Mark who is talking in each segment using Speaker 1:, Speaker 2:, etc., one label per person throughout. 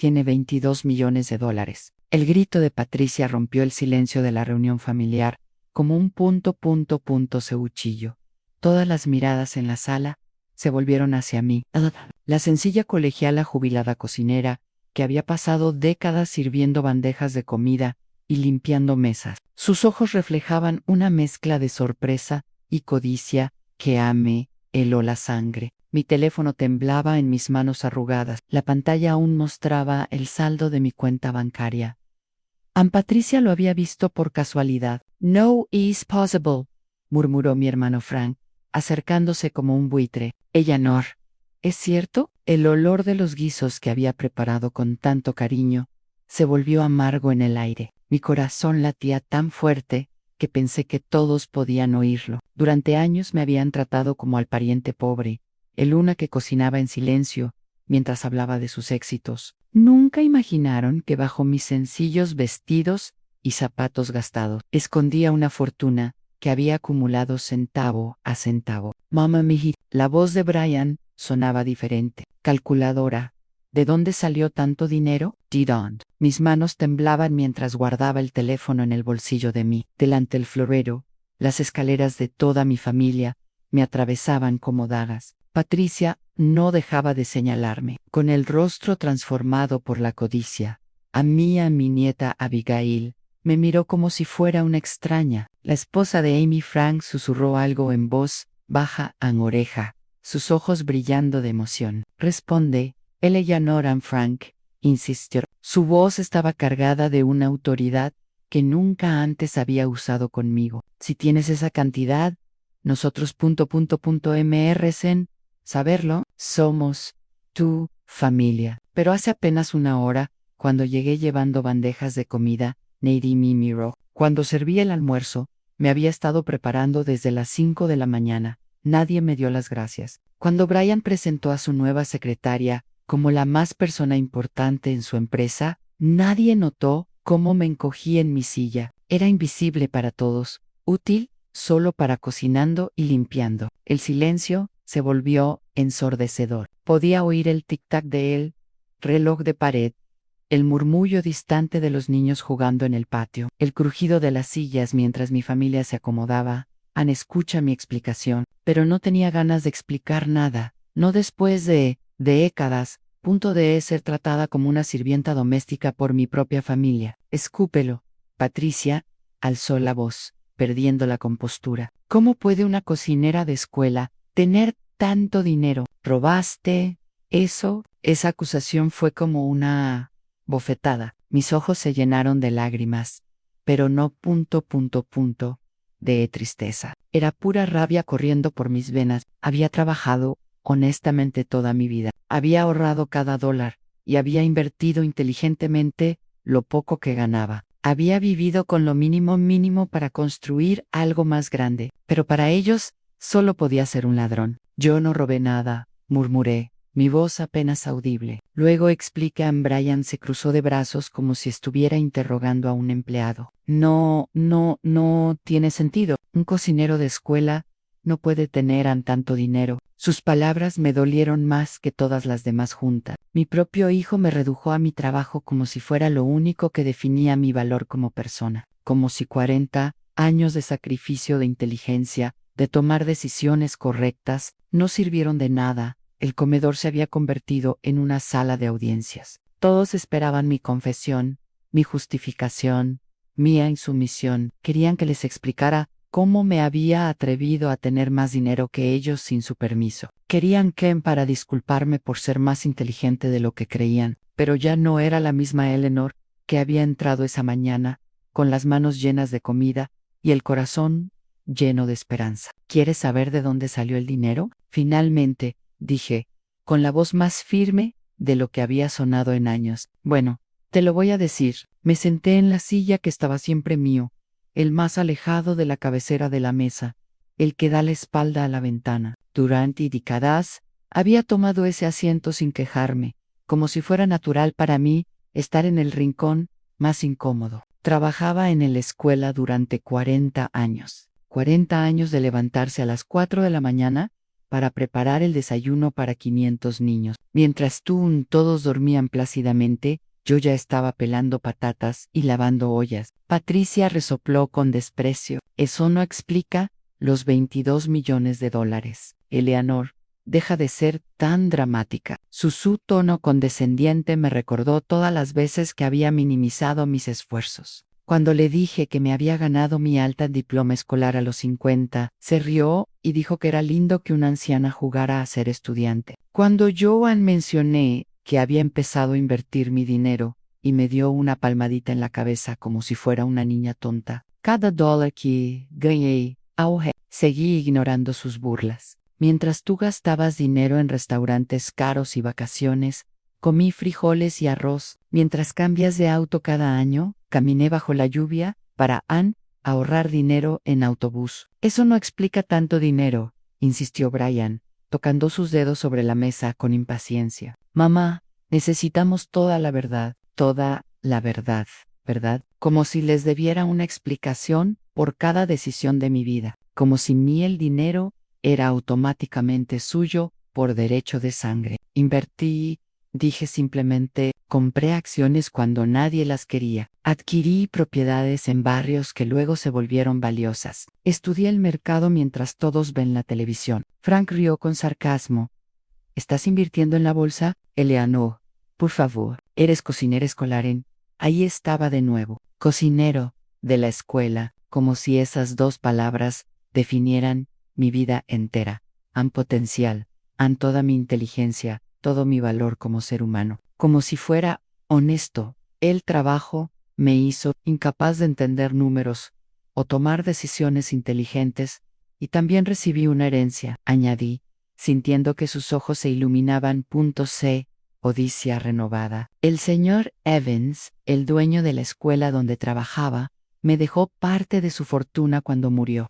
Speaker 1: tiene $22 millones. El grito de Patricia rompió el silencio de la reunión familiar, como un cuchillo. Todas las miradas en la sala se volvieron hacia mí. La sencilla colegiala jubilada cocinera, que había pasado décadas sirviendo bandejas de comida y limpiando mesas. Sus ojos reflejaban una mezcla de sorpresa y codicia que heló la sangre. Mi teléfono temblaba en mis manos arrugadas. La pantalla aún mostraba el saldo de mi cuenta bancaria. Aunt Patricia lo había visto por casualidad. "No is possible", murmuró mi hermano Frank, acercándose como un buitre. "Eleanor, ¿es cierto?". El olor de los guisos que había preparado con tanto cariño se volvió amargo en el aire. Mi corazón latía tan fuerte que pensé que todos podían oírlo. Durante años me habían tratado como al pariente pobre, el una que cocinaba en silencio mientras hablaba de sus éxitos. Nunca imaginaron que bajo mis sencillos vestidos y zapatos gastados escondía una fortuna que había acumulado centavo a centavo. "Mamá mía", la voz de Brian sonaba diferente. "Calculadora, ¿de dónde salió tanto dinero?". "Didn't". Mis manos temblaban mientras guardaba el teléfono en el bolsillo de mí. Delante del florero, las escaleras de toda mi familia me atravesaban como dagas. Patricia no dejaba de señalarme, con el rostro transformado por la codicia. A mi nieta Abigail me miró como si fuera una extraña. La esposa de Amy Frank susurró algo en voz baja a mi oreja, sus ojos brillando de emoción. "Responde, Eleanor Ann Frank", insistió. Su voz estaba cargada de una autoridad que nunca antes había usado conmigo. "Si tienes esa cantidad, nosotros merecen saberlo, somos tu familia". Pero hace apenas una hora, cuando llegué llevando bandejas de comida, Nady me miró. Cuando serví el almuerzo, me había estado preparando desde las 5 de la mañana. Nadie me dio las gracias. Cuando Brian presentó a su nueva secretaria como la más persona importante en su empresa, nadie notó cómo me encogí en mi silla. Era invisible para todos, útil solo para cocinando y limpiando. El silencio se volvió ensordecedor. Podía oír el tic-tac del reloj de pared, el murmullo distante de los niños jugando en el patio, el crujido de las sillas mientras mi familia se acomodaba. Ann escucha mi explicación, pero no tenía ganas de explicar nada, no después de décadas, de ser tratada como una sirvienta doméstica por mi propia familia. "Escúpelo". Patricia alzó la voz, perdiendo la compostura. "¿Cómo puede una cocinera de escuela tener tanto dinero? ¿Robaste eso?". Esa acusación fue como una bofetada. Mis ojos se llenaron de lágrimas, pero no de tristeza. Era pura rabia corriendo por mis venas. Había trabajado honestamente toda mi vida. Había ahorrado cada dólar y había invertido inteligentemente lo poco que ganaba. Había vivido con lo mínimo para construir algo más grande, pero para ellos solo podía ser un ladrón. "Yo no robé nada", murmuré, mi voz apenas audible. Luego expliqué a Brian. Se cruzó de brazos como si estuviera interrogando a un empleado. No tiene sentido. Un cocinero de escuela no puede tener tanto dinero". Sus palabras me dolieron más que todas las demás juntas. Mi propio hijo me redujo a mi trabajo como si fuera lo único que definía mi valor como persona. Como si 40 años de sacrificio, de inteligencia, de tomar decisiones correctas, no sirvieron de nada. El comedor se había convertido en una sala de audiencias. Todos esperaban mi confesión, mi justificación, mi insumisión. Querían que les explicara cómo me había atrevido a tener más dinero que ellos sin su permiso. Querían que para disculparme por ser más inteligente de lo que creían, pero ya no era la misma Eleanor que había entrado esa mañana, con las manos llenas de comida y el corazón lleno de esperanza. "¿Quieres saber de dónde salió el dinero?". Finalmente, dije, con la voz más firme de lo que había sonado en años. "Bueno, te lo voy a decir". Me senté en la silla que estaba siempre mío, el más alejado de la cabecera de la mesa, el que da la espalda a la ventana. Durante décadas había tomado ese asiento sin quejarme, como si fuera natural para mí estar en el rincón más incómodo. Trabajaba en la escuela durante 40 años. 40 años de levantarse a las 4 de la mañana para preparar el desayuno para 500 niños. Mientras todos dormían plácidamente, yo ya estaba pelando patatas y lavando ollas. Patricia resopló con desprecio. Eso no explica los 22 millones de dólares. Eleanor, deja de ser tan dramática. Su tono condescendiente me recordó todas las veces que había minimizado mis esfuerzos. Cuando le dije que me había ganado mi alta diploma escolar a los 50, se rió y dijo que era lindo que una anciana jugara a ser estudiante. Cuando Joan mencioné que había empezado a invertir mi dinero, y me dio una palmadita en la cabeza como si fuera una niña tonta. Cada dólar que gané, seguí ignorando sus burlas. Mientras tú gastabas dinero en restaurantes caros y vacaciones, comí frijoles y arroz. Mientras cambias de auto cada año, caminé bajo la lluvia para ahorrar dinero en autobús. Eso no explica tanto dinero, insistió Brian, tocando sus dedos sobre la mesa con impaciencia. Mamá, necesitamos toda la verdad, ¿verdad? Como si les debiera una explicación por cada decisión de mi vida, como si el dinero era automáticamente suyo por derecho de sangre. Invertí, dije simplemente, compré acciones cuando nadie las quería. Adquirí propiedades en barrios que luego se volvieron valiosas. Estudié el mercado mientras todos ven la televisión. Frank rió con sarcasmo. ¿Estás invirtiendo en la bolsa? Eleanor, por favor, eres cocinera escolar en... Ahí estaba de nuevo. Cocinero, de la escuela, como si esas dos palabras definieran mi vida entera. Han potencial, han toda mi inteligencia, todo mi valor como ser humano. Como si fuera honesto. El trabajo me hizo incapaz de entender números o tomar decisiones inteligentes, y también recibí una herencia, añadí, sintiendo que sus ojos se iluminaban. C. Odisea renovada. El señor Evans, el dueño de la escuela donde trabajaba, me dejó parte de su fortuna cuando murió.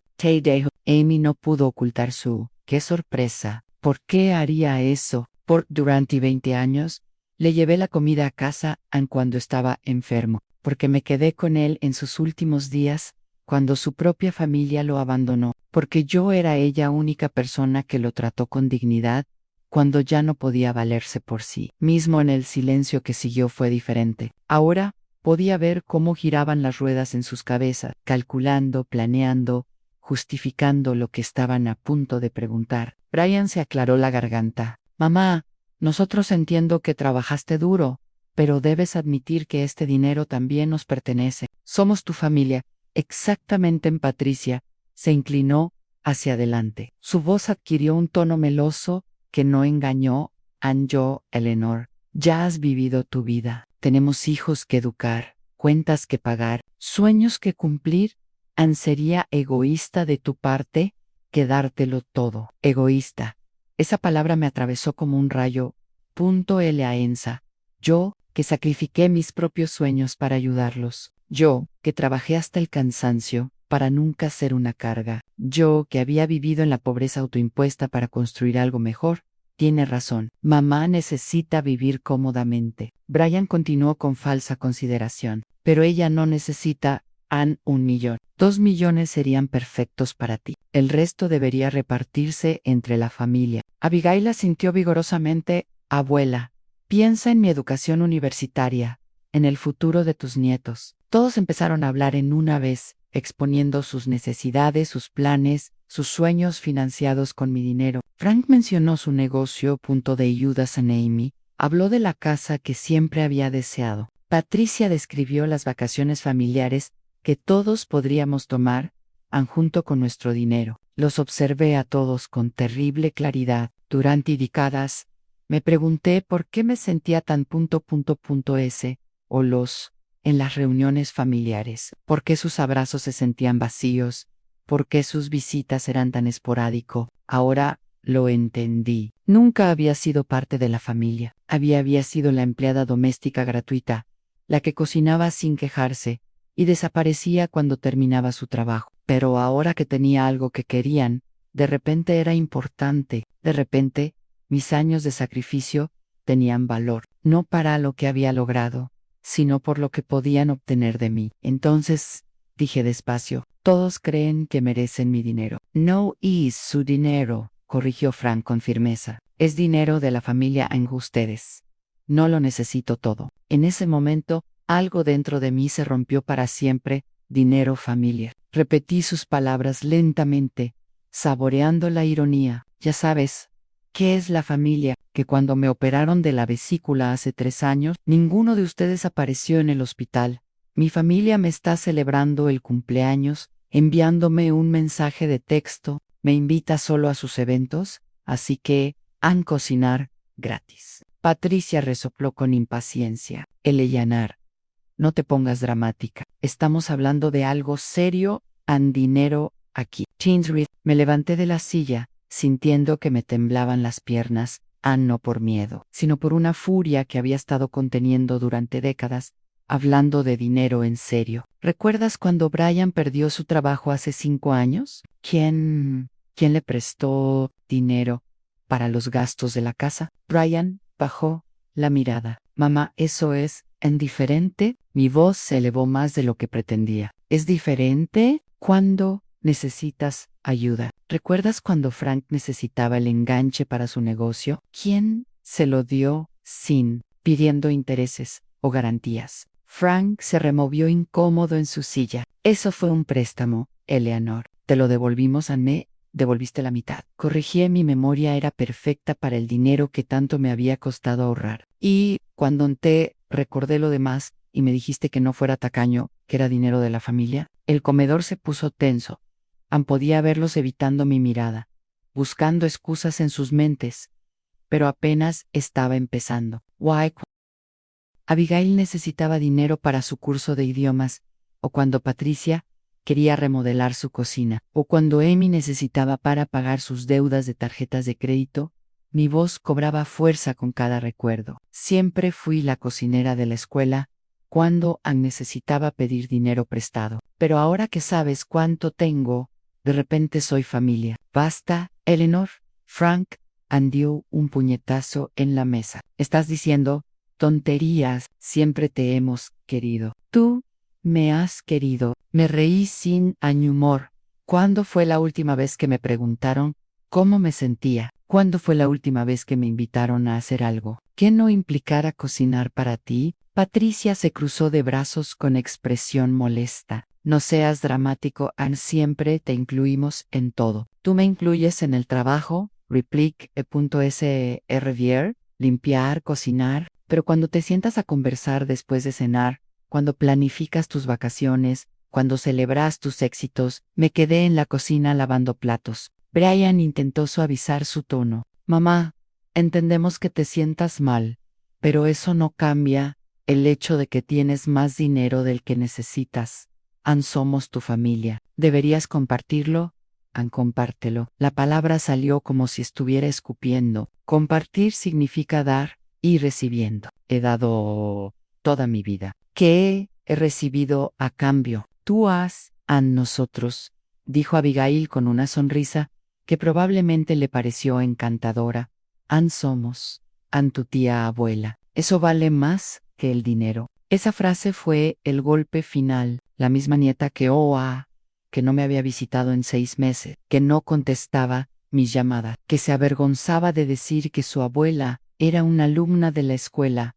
Speaker 1: Amy no pudo ocultar su «qué sorpresa». ¿Por qué haría eso? Durante 20 años, le llevé la comida a casa cuando estaba enfermo, porque me quedé con él en sus últimos días, cuando su propia familia lo abandonó, porque yo era ella única persona que lo trató con dignidad, cuando ya no podía valerse por sí mismo. En el silencio que siguió fue diferente. Ahora podía ver cómo giraban las ruedas en sus cabezas, calculando, planeando, justificando lo que estaban a punto de preguntar. Brian se aclaró la garganta. Mamá, nosotros entiendo que trabajaste duro, pero debes admitir que este dinero también nos pertenece. Somos tu familia. Exactamente. Patricia se inclinó hacia adelante. Su voz adquirió un tono meloso que no engañó. Yo, Eleanor, ya has vivido tu vida. Tenemos hijos que educar, cuentas que pagar, sueños que cumplir. Sería egoísta de tu parte quedártelo todo. Egoísta. Esa palabra me atravesó como un rayo. Laenza. Yo, que sacrifiqué mis propios sueños para ayudarlos. Yo, que trabajé hasta el cansancio para nunca ser una carga. Yo, que había vivido en la pobreza autoimpuesta para construir algo mejor. Tiene razón. Mamá necesita vivir cómodamente. Brian continuó con falsa consideración. Pero ella no necesita, 1 millón. 2 millones serían perfectos para ti. El resto debería repartirse entre la familia. Abigail asintió vigorosamente. Abuela, piensa en mi educación universitaria, en el futuro de tus nietos. Todos empezaron a hablar en una vez, exponiendo sus necesidades, sus planes, sus sueños financiados con mi dinero. Frank mencionó su negocio. De ayudas a Amy. Habló de la casa que siempre había deseado. Patricia describió las vacaciones familiares que todos podríamos tomar, junto con nuestro dinero. Los observé a todos con terrible claridad. Durante décadas, me pregunté por qué me sentía tan S, o en las reuniones familiares, por qué sus abrazos se sentían vacíos, por qué sus visitas eran tan esporádicos. Ahora lo entendí. Nunca había sido parte de la familia. Había sido la empleada doméstica gratuita, la que cocinaba sin quejarse, y desaparecía cuando terminaba su trabajo. Pero ahora que tenía algo que querían, de repente era importante. De repente, mis años de sacrificio tenían valor, no para lo que había logrado, sino por lo que podían obtener de mí. Entonces, dije despacio, todos creen que merecen mi dinero. No es su dinero, corrigió Frank con firmeza. Es dinero de la familia en ustedes. No lo necesito todo. En ese momento, algo dentro de mí se rompió para siempre. Dinero, familia. Repetí sus palabras lentamente, saboreando la ironía. Ya sabes, ¿qué es la familia? Que cuando me operaron de la vesícula hace 3 años, ninguno de ustedes apareció en el hospital. Mi familia me está celebrando el cumpleaños, enviándome un mensaje de texto, me invita solo a sus eventos, así que, han cocinar gratis. Patricia resopló con impaciencia. Eleyanar, no te pongas dramática. Estamos hablando de algo serio, and dinero aquí. Chinsrid, me levanté de la silla, sintiendo que me temblaban las piernas, no por miedo, sino por una furia que había estado conteniendo durante décadas, hablando de dinero en serio. ¿Recuerdas cuando Brian perdió su trabajo hace 5 años? ¿Quién le prestó dinero para los gastos de la casa? Brian bajó la mirada. Mamá, ¿eso es indiferente? Mi voz se elevó más de lo que pretendía. ¿Es diferente cuando necesitas ayuda? ¿Recuerdas cuando Frank necesitaba el enganche para su negocio? ¿Quién se lo dio sin pidiendo intereses o garantías? Frank se removió incómodo en su silla. Eso fue un préstamo, Eleanor. Te lo devolvimos a mí. Devolviste la mitad. Corregí, mi memoria era perfecta para el dinero que tanto me había costado ahorrar. Y cuando te recordé lo demás y me dijiste que no fuera tacaño, que era dinero de la familia, el comedor se puso tenso. Podía verlos evitando mi mirada, buscando excusas en sus mentes, pero apenas estaba empezando. Abigail necesitaba dinero para su curso de idiomas, o cuando Patricia quería remodelar su cocina, o cuando Amy necesitaba para pagar sus deudas de tarjetas de crédito. Mi voz cobraba fuerza con cada recuerdo. Siempre fui la cocinera de la escuela cuando Ann necesitaba pedir dinero prestado. Pero ahora que sabes cuánto tengo, de repente soy familia. Basta, Eleanor. Frank dio un puñetazo en la mesa. Estás diciendo tonterías. Siempre te hemos querido. Tú me has querido. Me reí sin humor. ¿Cuándo fue la última vez que me preguntaron cómo me sentía? ¿Cuándo fue la última vez que me invitaron a hacer algo que no implicara cocinar para ti? Patricia se cruzó de brazos con expresión molesta. No seas dramático, Ann, siempre te incluimos en todo. Tú me incluyes en el trabajo, replique.srvier, limpiar, cocinar, pero cuando te sientas a conversar después de cenar, cuando planificas tus vacaciones, cuando celebras tus éxitos, me quedé en la cocina lavando platos. Brian intentó suavizar su tono. Mamá, entendemos que te sientas mal, pero eso no cambia el hecho de que tienes más dinero del que necesitas. Ann, somos tu familia. ¿Deberías compartirlo? Ann, compártelo. La palabra salió como si estuviera escupiendo. Compartir significa dar y recibiendo. He dado toda mi vida. ¿Qué he recibido a cambio? Tú has, Ann, nosotros, dijo Abigail con una sonrisa que probablemente le pareció encantadora. Ann, somos, Ann, tu tía abuela. Eso vale más que el dinero. Esa frase fue el golpe final. La misma nieta que que no me había visitado en 6 meses, que no contestaba mis llamadas, que se avergonzaba de decir que su abuela era una alumna de la escuela.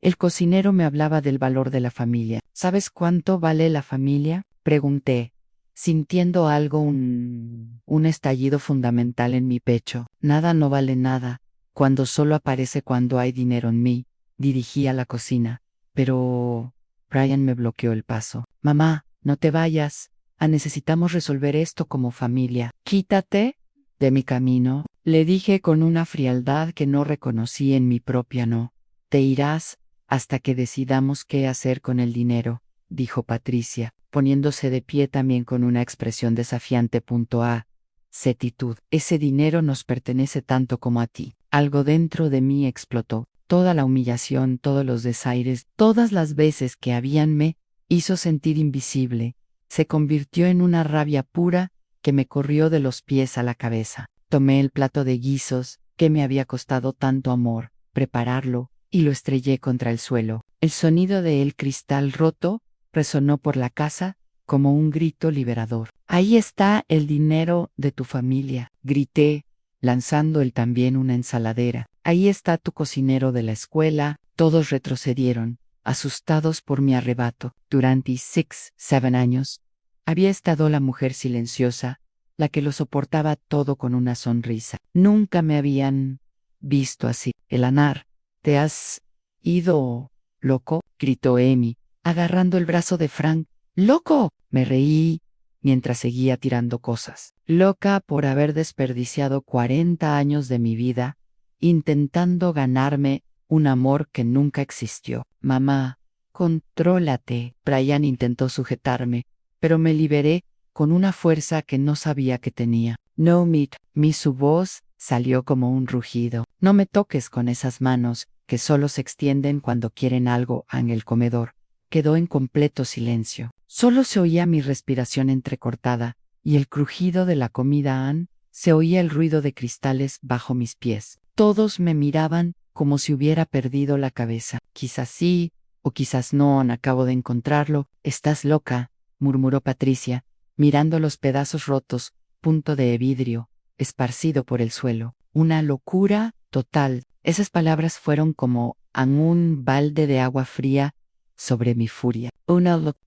Speaker 1: El cocinero me hablaba del valor de la familia. ¿Sabes cuánto vale la familia? Pregunté, sintiendo algo, un estallido fundamental en mi pecho. Nada no vale nada, cuando solo aparece cuando hay dinero en mí. Dirigí a la cocina, pero Brian me bloqueó el paso. Mamá, no te vayas. Necesitamos resolver esto como familia. Quítate de mi camino, le dije con una frialdad que no reconocí en mi propia. No. Te irás hasta que decidamos qué hacer con el dinero, dijo Patricia, poniéndose de pie también con una expresión desafiante. Setitud, ese dinero nos pertenece tanto como a ti. Algo dentro de mí explotó. Toda la humillación, todos los desaires, todas las veces que me hizo sentir invisible, se convirtió en una rabia pura que me corrió de los pies a la cabeza. Tomé el plato de guisos, que me había costado tanto amor prepararlo, y lo estrellé contra el suelo. El sonido del cristal roto resonó por la casa como un grito liberador. Ahí está el dinero de tu familia, grité, lanzando él también una ensaladera. Ahí está tu cocinero de la escuela. Todos retrocedieron, asustados por mi arrebato. Durante 7 años, había estado la mujer silenciosa, la que lo soportaba todo con una sonrisa. Nunca me habían visto así. Eleanor, ¿te has ido, loco?, gritó Amy, agarrando el brazo de Frank. ¡Loco!, me reí mientras seguía tirando cosas. Loca por haber desperdiciado 40 años de mi vida, intentando ganarme un amor que nunca existió. Mamá, contrólate. Brian intentó sujetarme, pero me liberé con una fuerza que no sabía que tenía. No, su voz salió como un rugido. No me toques con esas manos, que solo se extienden cuando quieren algo. En el comedor quedó en completo silencio. Solo se oía mi respiración entrecortada y el crujido de la comida. Se oía el ruido de cristales bajo mis pies. Todos me miraban como si hubiera perdido la cabeza. Quizás sí, o quizás no. Acabo de encontrarlo. Estás loca, murmuró Patricia, mirando los pedazos rotos, punto de vidrio, esparcido por el suelo. Una locura total. Esas palabras fueron como un balde de agua fría sobre mi furia.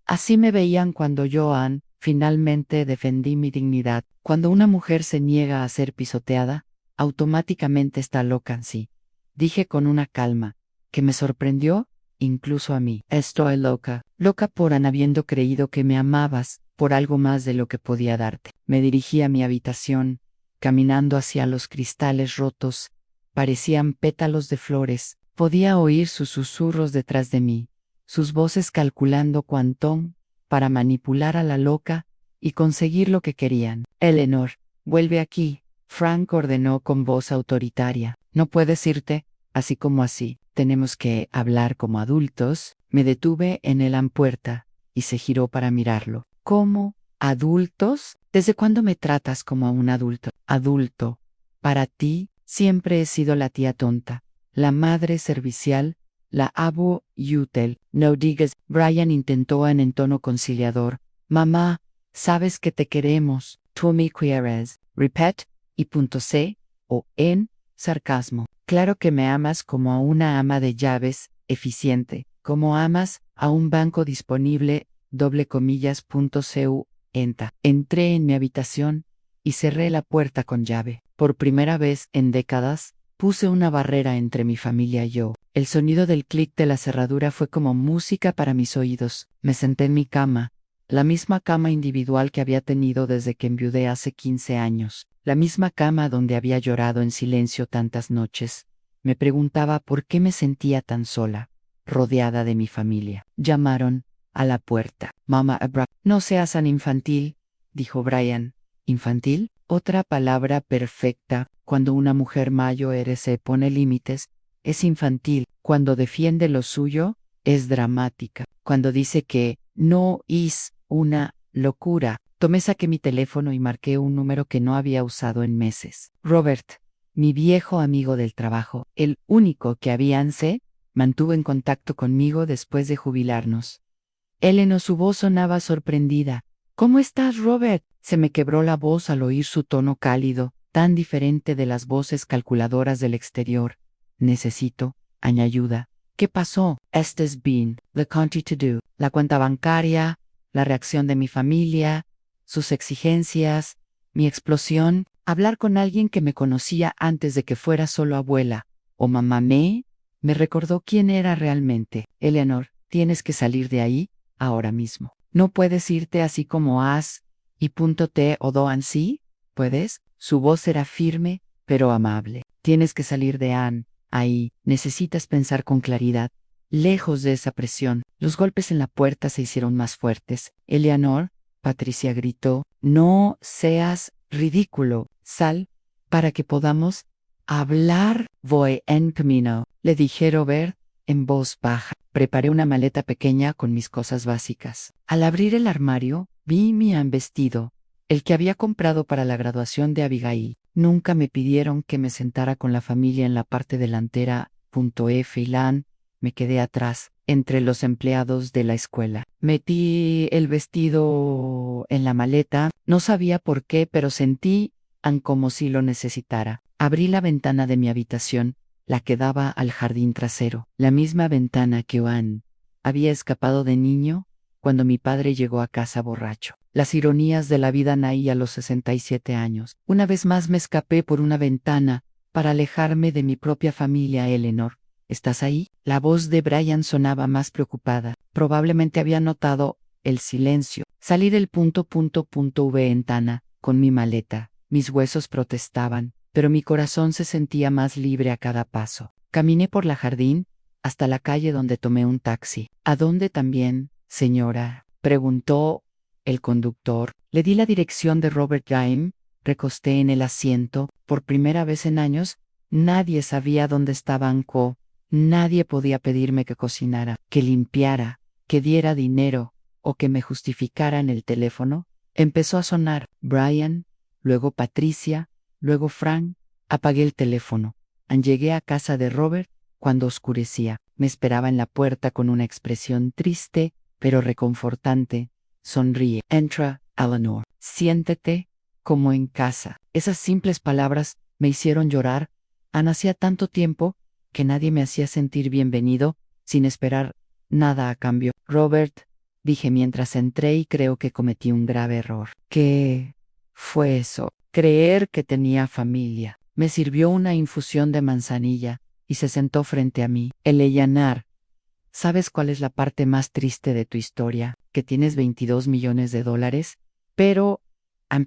Speaker 1: Así me veían cuando yo, finalmente defendí mi dignidad. Cuando una mujer se niega a ser pisoteada, automáticamente está loca. Sí, dije con una calma que me sorprendió incluso a mí. Estoy loca, loca por habiendo creído que me amabas, por algo más de lo que podía darte. Me dirigí a mi habitación, caminando hacia los cristales rotos. Parecían pétalos de flores. Podía oír sus susurros detrás de mí, sus voces calculando cuánto para manipular a la loca y conseguir lo que querían. Eleanor, vuelve aquí, Frank ordenó con voz autoritaria. No puedes irte, así como así. Tenemos que hablar como adultos. Me detuve en la puerta y se giró para mirarlo. ¿Cómo? ¿Adultos? ¿Desde cuándo me tratas como a un adulto? Adulto. Para ti, siempre he sido la tía tonta, la madre servicial, la abu útil. No digas. Brian intentó en tono conciliador. Mamá, sabes que te queremos. Tú me quieres. Repet, y punto C, o en sarcasmo. Claro que me amas como a una ama de llaves, eficiente, como amas a un banco disponible, .cu. Entré en mi habitación y cerré la puerta con llave. Por primera vez en décadas, puse una barrera entre mi familia y yo. El sonido del clic de la cerradura fue como música para mis oídos. Me senté en mi cama, la misma cama individual que había tenido desde que enviudé hace 15 años, la misma cama donde había llorado en silencio tantas noches. Me preguntaba por qué me sentía tan sola, rodeada de mi familia. Llamaron a la puerta. Mamá Abraham. No seas tan infantil, dijo Brian. ¿Infantil? Otra palabra perfecta. Cuando una mujer mayor se pone límites, es infantil. Cuando defiende lo suyo, es dramática. Cuando dice que no es una locura. Saqué mi teléfono y marqué un número que no había usado en meses. Robert, mi viejo amigo del trabajo, el único que se mantuvo en contacto conmigo después de jubilarnos. Eleanor, su voz sonaba sorprendida. ¿Cómo estás, Robert? Se me quebró la voz al oír su tono cálido, tan diferente de las voces calculadoras del exterior. Necesito ayuda. ¿Qué pasó? Estés bien. The country to do. La cuenta bancaria, la reacción de mi familia, sus exigencias, mi explosión. Hablar con alguien que me conocía antes de que fuera solo abuela o mamá me recordó quién era realmente. Eleanor, tienes que salir de ahí ahora mismo. No puedes irte así como y punto te o doan sí. ¿Puedes? Su voz era firme, pero amable. Tienes que salir de ahí. Necesitas pensar con claridad. Lejos de esa presión. Los golpes en la puerta se hicieron más fuertes. Eleanor, Patricia gritó, no seas ridículo. Sal, para que podamos hablar. Voy en camino, le dije Robert en voz baja. Preparé una maleta pequeña con mis cosas básicas. Al abrir el armario, vi mi vestido, el que había comprado para la graduación de Abigail. Nunca me pidieron que me sentara con la familia en la parte delantera. F y LAN, me quedé atrás, entre los empleados de la escuela. Metí el vestido en la maleta, no sabía por qué, pero sentí como si lo necesitara. Abrí la ventana de mi habitación, la que daba al jardín trasero, la misma ventana que Ann había escapado de niño cuando mi padre llegó a casa borracho. Las ironías de la vida naí a los 67 años. Una vez más me escapé por una ventana para alejarme de mi propia familia. Eleanor, ¿estás ahí? La voz de Brian sonaba más preocupada. Probablemente había notado el silencio. Salí del ventana con mi maleta. Mis huesos protestaban, pero mi corazón se sentía más libre a cada paso. Caminé por la jardín hasta la calle donde tomé un taxi. ¿A dónde también, señora?, preguntó el conductor. Le di la dirección de Robert Gaim, recosté en el asiento. Por primera vez en años, nadie sabía dónde estaba Anko. Nadie podía pedirme que cocinara, que limpiara, que diera dinero o que me justificara en el teléfono. Empezó a sonar Brian, luego Patricia, luego Frank. Apagué el teléfono. Llegué a casa de Robert cuando oscurecía. Me esperaba en la puerta con una expresión triste, pero reconfortante. Sonríe. Entra, Eleanor. Siéntete como en casa. Esas simples palabras me hicieron llorar. Hacía tanto tiempo que nadie me hacía sentir bienvenido, sin esperar nada a cambio. Robert, dije mientras entré, y creo que cometí un grave error. ¿Qué fue eso? Creer que tenía familia. Me sirvió una infusión de manzanilla y se sentó frente a mí. Eleanor, ¿sabes cuál es la parte más triste de tu historia? Que tienes $22 millones, pero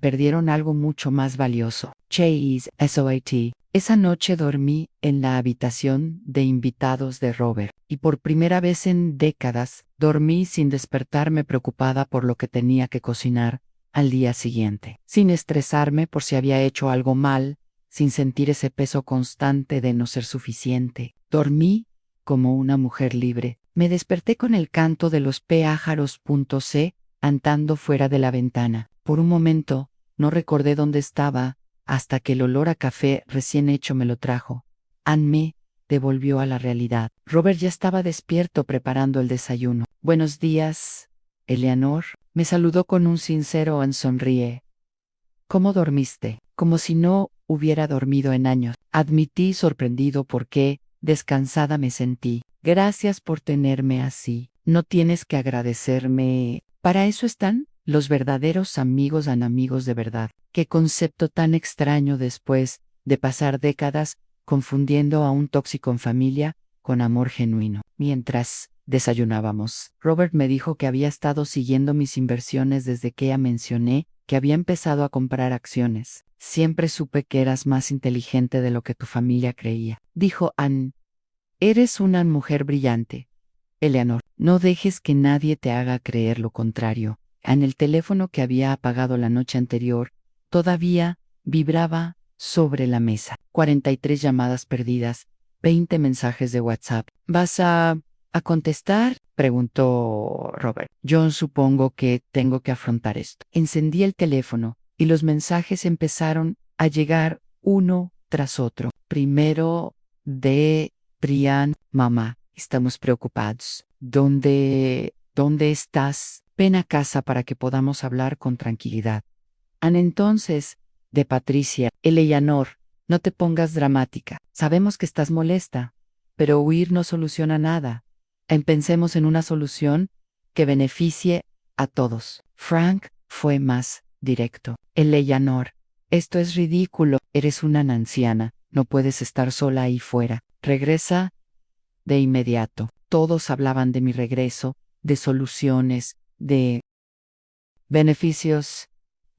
Speaker 1: perdieron algo mucho más valioso. Chase, SOAT. Esa noche dormí en la habitación de invitados de Robert, y por primera vez en décadas dormí sin despertarme preocupada por lo que tenía que cocinar al día siguiente, sin estresarme por si había hecho algo mal, sin sentir ese peso constante de no ser suficiente. Dormí como una mujer libre. Me desperté con el canto de los pájaros. Cantando fuera de la ventana. Por un momento, no recordé dónde estaba, hasta que el olor a café recién hecho me lo trajo. Ann me devolvió a la realidad. Robert ya estaba despierto preparando el desayuno. Buenos días, Eleanor. Me saludó con un sincero sonríe. ¿Cómo dormiste? Como si no hubiera dormido en años. Admití sorprendido porque descansada me sentí. Gracias por tenerme así. No tienes que agradecerme. Para eso están los verdaderos amigos, amigos de verdad. Qué concepto tan extraño después de pasar décadas confundiendo a un tóxico en familia con amor genuino. Mientras desayunábamos, Robert me dijo que había estado siguiendo mis inversiones desde que ya mencioné que había empezado a comprar acciones. Siempre supe que eras más inteligente de lo que tu familia creía, dijo Ann. Eres una mujer brillante, Eleanor. No dejes que nadie te haga creer lo contrario. En el teléfono que había apagado la noche anterior, todavía vibraba sobre la mesa. 43 llamadas perdidas, 20 mensajes de WhatsApp. ¿Vas a contestar?, preguntó Robert. Yo supongo que tengo que afrontar esto. Encendí el teléfono y los mensajes empezaron a llegar uno tras otro. Primero de Brian: mamá, estamos preocupados. ¿Dónde estás? Ven a casa para que podamos hablar con tranquilidad. Entonces, de Patricia: Eleanor, no te pongas dramática. Sabemos que estás molesta, pero huir no soluciona nada. Pensemos en una solución que beneficie a todos. Frank fue más directo. Eleanor, esto es ridículo. Eres una anciana. No puedes estar sola ahí fuera. Regresa de inmediato. Todos hablaban de mi regreso, de soluciones, de beneficios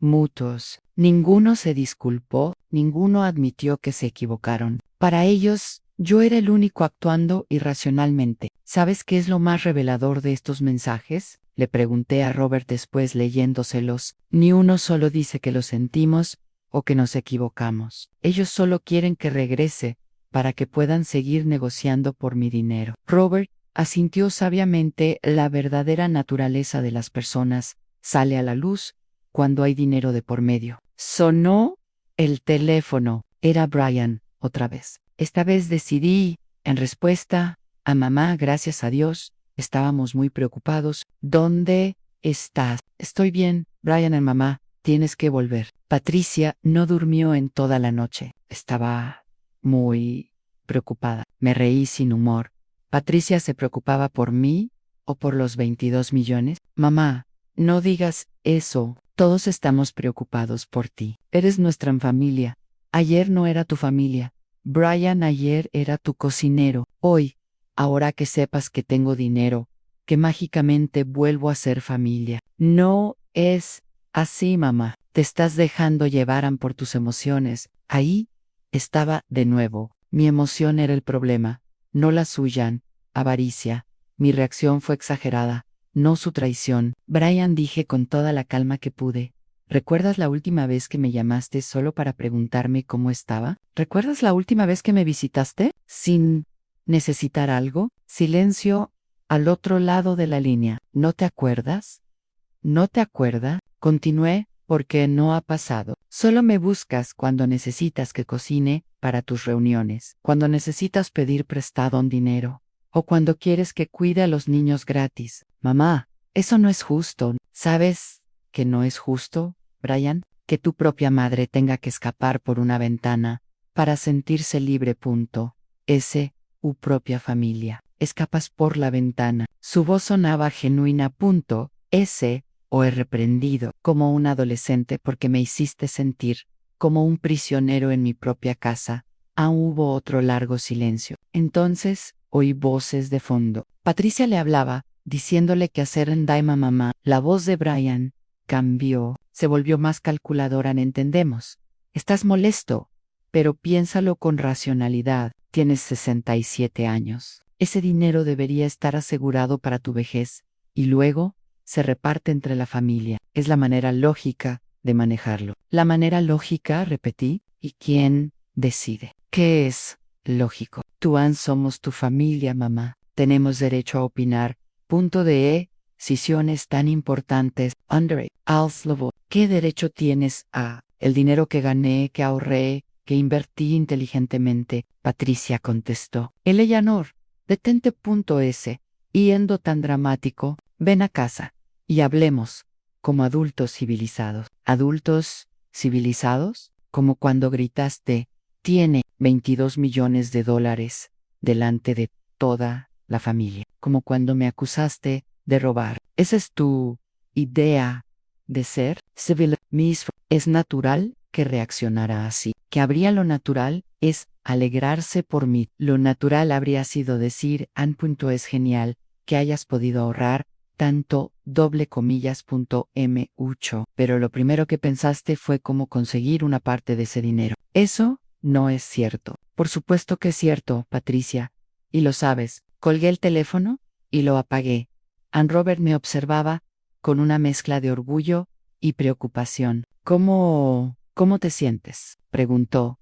Speaker 1: mutuos. Ninguno se disculpó, ninguno admitió que se equivocaron. Para ellos, yo era el único actuando irracionalmente. ¿Sabes qué es lo más revelador de estos mensajes?, le pregunté a Robert después leyéndoselos. Ni uno solo dice que lo sentimos o que nos equivocamos. Ellos solo quieren que regrese para que puedan seguir negociando por mi dinero. Robert asintió sabiamente. La verdadera naturaleza de las personas sale a la luz cuando hay dinero de por medio. Sonó el teléfono. Era Brian, otra vez. Esta vez decidí, en respuesta a mamá: gracias a Dios, estábamos muy preocupados. ¿Dónde estás? Estoy bien, Brian. Mamá tienes que volver. Patricia no durmió en toda la noche. Estaba muy preocupada. Me reí sin humor. ¿Patricia se preocupaba por mí o por los 22 millones? Mamá, no digas eso. Todos estamos preocupados por ti. Eres nuestra familia. Ayer no era tu familia. Brian ayer era tu cocinero. Hoy, ahora que sepas que tengo dinero, que mágicamente vuelvo a ser familia. No es así, mamá. Te estás dejando llevar por tus emociones. Ahí estaba de nuevo. Mi emoción era el problema, no la suya. Avaricia. Mi reacción fue exagerada, no su traición. Brian, dije con toda la calma que pude. ¿Recuerdas la última vez que me llamaste solo para preguntarme cómo estaba? ¿Recuerdas la última vez que me visitaste? Sin necesitar algo. Silencio al otro lado de la línea. ¿No te acuerdas? ¿No te acuerdas? Continué, porque no ha pasado. Solo me buscas cuando necesitas que cocine para tus reuniones, cuando necesitas pedir prestado un dinero, o cuando quieres que cuide a los niños gratis. Mamá, eso no es justo. ¿Sabes que no es justo, Brian? Que tu propia madre tenga que escapar por una ventana para sentirse libre. U propia familia. Escapas por la ventana. Su voz sonaba genuina. O he reprendido como un adolescente porque me hiciste sentir como un prisionero en mi propia casa. Hubo otro largo silencio. Entonces, oí voces de fondo. Patricia le hablaba, diciéndole qué hacer en Daima. Mamá. La voz de Brian cambió, se volvió más calculadora. Entendemos. Estás molesto, pero piénsalo con racionalidad. Tienes 67 años. Ese dinero debería estar asegurado para tu vejez, y luego se reparte entre la familia. Es la manera lógica de manejarlo. La manera lógica, repetí. ¿Y quién decide? ¿Qué es lógico? Somos tu familia, mamá. Tenemos derecho a opinar. Decisiones tan importantes. Andre, Alslovo. ¿Qué derecho tienes a el dinero que gané, que ahorré, que invertí inteligentemente? Patricia contestó. Eleanor, detente. Yendo tan dramático. Ven a casa y hablemos como adultos civilizados. ¿Adultos civilizados? Como cuando gritaste, tiene 22 millones de dólares delante de toda la familia. Como cuando me acusaste de robar. ¿Esa es tu idea de ser civil? Es natural que reaccionara así. Que habría lo natural es alegrarse por mí. Lo natural habría sido decir, es genial que hayas podido ahorrar tanto, mucho, pero lo primero que pensaste fue cómo conseguir una parte de ese dinero. Eso no es cierto. Por supuesto que es cierto, Patricia, y lo sabes. Colgué el teléfono y lo apagué. Robert me observaba con una mezcla de orgullo y preocupación. ¿Cómo te sientes?, preguntó.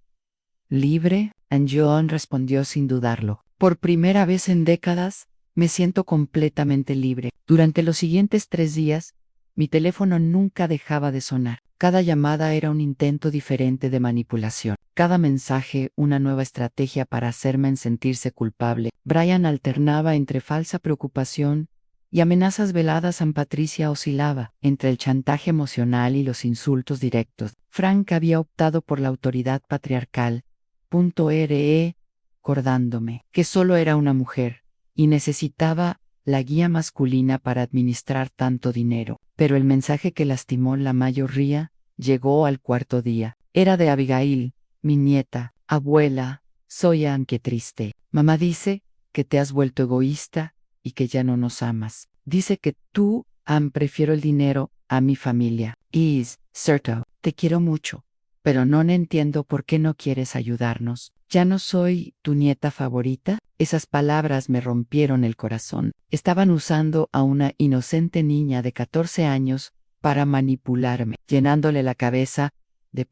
Speaker 1: ¿Libre? John respondió sin dudarlo. Por primera vez en décadas, me siento completamente libre. Durante los siguientes 3 días, mi teléfono nunca dejaba de sonar. Cada llamada era un intento diferente de manipulación. Cada mensaje una nueva estrategia para hacerme sentirse culpable. Brian alternaba entre falsa preocupación y amenazas veladas. Patricia oscilaba entre el chantaje emocional y los insultos directos. Frank había optado por la autoridad patriarcal. Recordándome que solo era una mujer y necesitaba la guía masculina para administrar tanto dinero. Pero el mensaje que lastimó la mayoría llegó al 4.º día. Era de Abigail, mi nieta. Abuela, soy qué triste. Mamá dice que te has vuelto egoísta y que ya no nos amas. Dice que tú, prefiero el dinero a mi familia. Cierto, te quiero mucho, pero no entiendo por qué no quieres ayudarnos. ¿Ya no soy tu nieta favorita? Esas palabras me rompieron el corazón. Estaban usando a una inocente niña de 14 años para manipularme, llenándole la cabeza de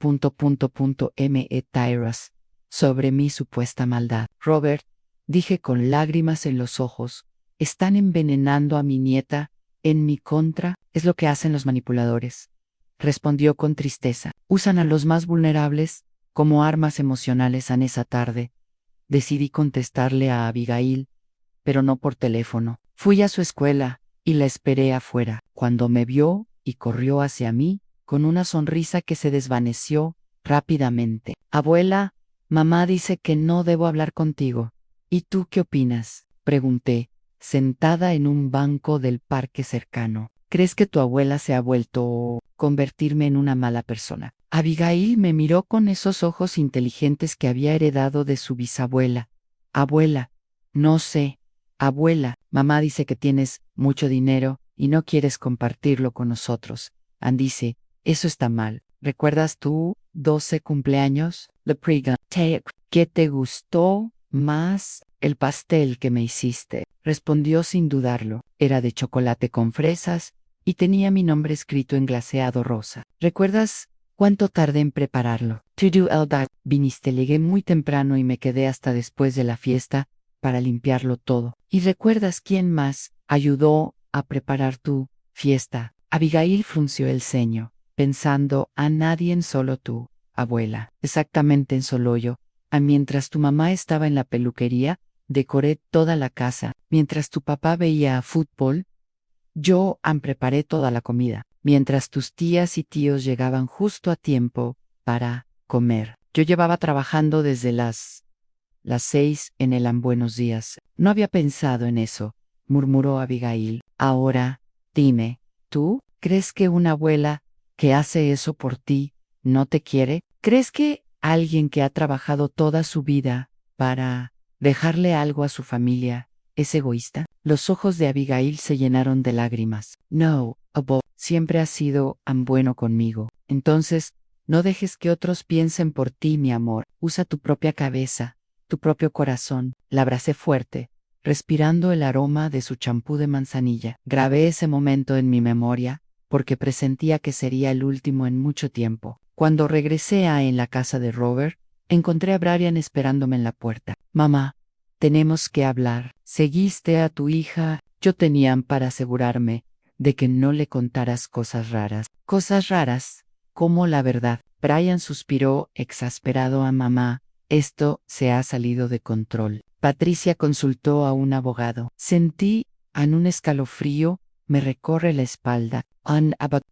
Speaker 1: tiras sobre mi supuesta maldad. Robert, dije con lágrimas en los ojos, ¿están envenenando a mi nieta en mi contra? Es lo que hacen los manipuladores. Respondió con tristeza. Usan a los más vulnerables como armas emocionales. En esa tarde, decidí contestarle a Abigail, pero no por teléfono. Fui a su escuela y la esperé afuera. Cuando me vio y corrió hacia mí, con una sonrisa que se desvaneció rápidamente. Abuela, mamá dice que no debo hablar contigo. ¿Y tú qué opinas? Pregunté, sentada en un banco del parque cercano. ¿Crees que tu abuela se ha vuelto a convertirme en una mala persona? Abigail me miró con esos ojos inteligentes que había heredado de su bisabuela. Abuela, no sé. Abuela, mamá dice que tienes mucho dinero y no quieres compartirlo con nosotros. Ann dice, eso está mal. ¿Recuerdas tu 12 cumpleaños? Le pregunté, ¿qué te gustó más? El pastel que me hiciste. Respondió sin dudarlo. Era de chocolate con fresas y tenía mi nombre escrito en glaseado rosa. ¿Recuerdas cuánto tardé en prepararlo? Viniste, llegué muy temprano y me quedé hasta después de la fiesta para limpiarlo todo. ¿Y recuerdas quién más ayudó a preparar tu fiesta? Abigail frunció el ceño, pensando a nadie, en solo tú, abuela. Exactamente, en solo yo. Mientras tu mamá estaba en la peluquería, decoré toda la casa. Mientras tu papá veía fútbol, yo preparé toda la comida. Mientras tus tías y tíos llegaban justo a tiempo para comer. Yo llevaba trabajando desde las 6 en el Buenos Días. No había pensado en eso, murmuró Abigail. Ahora, dime, ¿tú crees que una abuela que hace eso por ti no te quiere? ¿Crees que alguien que ha trabajado toda su vida para dejarle algo a su familia es egoísta? Los ojos de Abigail se llenaron de lágrimas. No, Bob, siempre has sido tan bueno conmigo. Entonces, no dejes que otros piensen por ti, mi amor. Usa tu propia cabeza, tu propio corazón. La abracé fuerte, respirando el aroma de su champú de manzanilla. Grabé ese momento en mi memoria, porque presentía que sería el último en mucho tiempo. Cuando regresé en la casa de Robert, encontré a Brian esperándome en la puerta. Mamá, tenemos que hablar. Seguiste a tu hija. Yo tenía para asegurarme de que no le contaras cosas raras. Cosas raras, como la verdad. Brian suspiró, exasperado. A mamá, esto se ha salido de control. Patricia consultó a un abogado. Sentí un escalofrío, me recorre la espalda.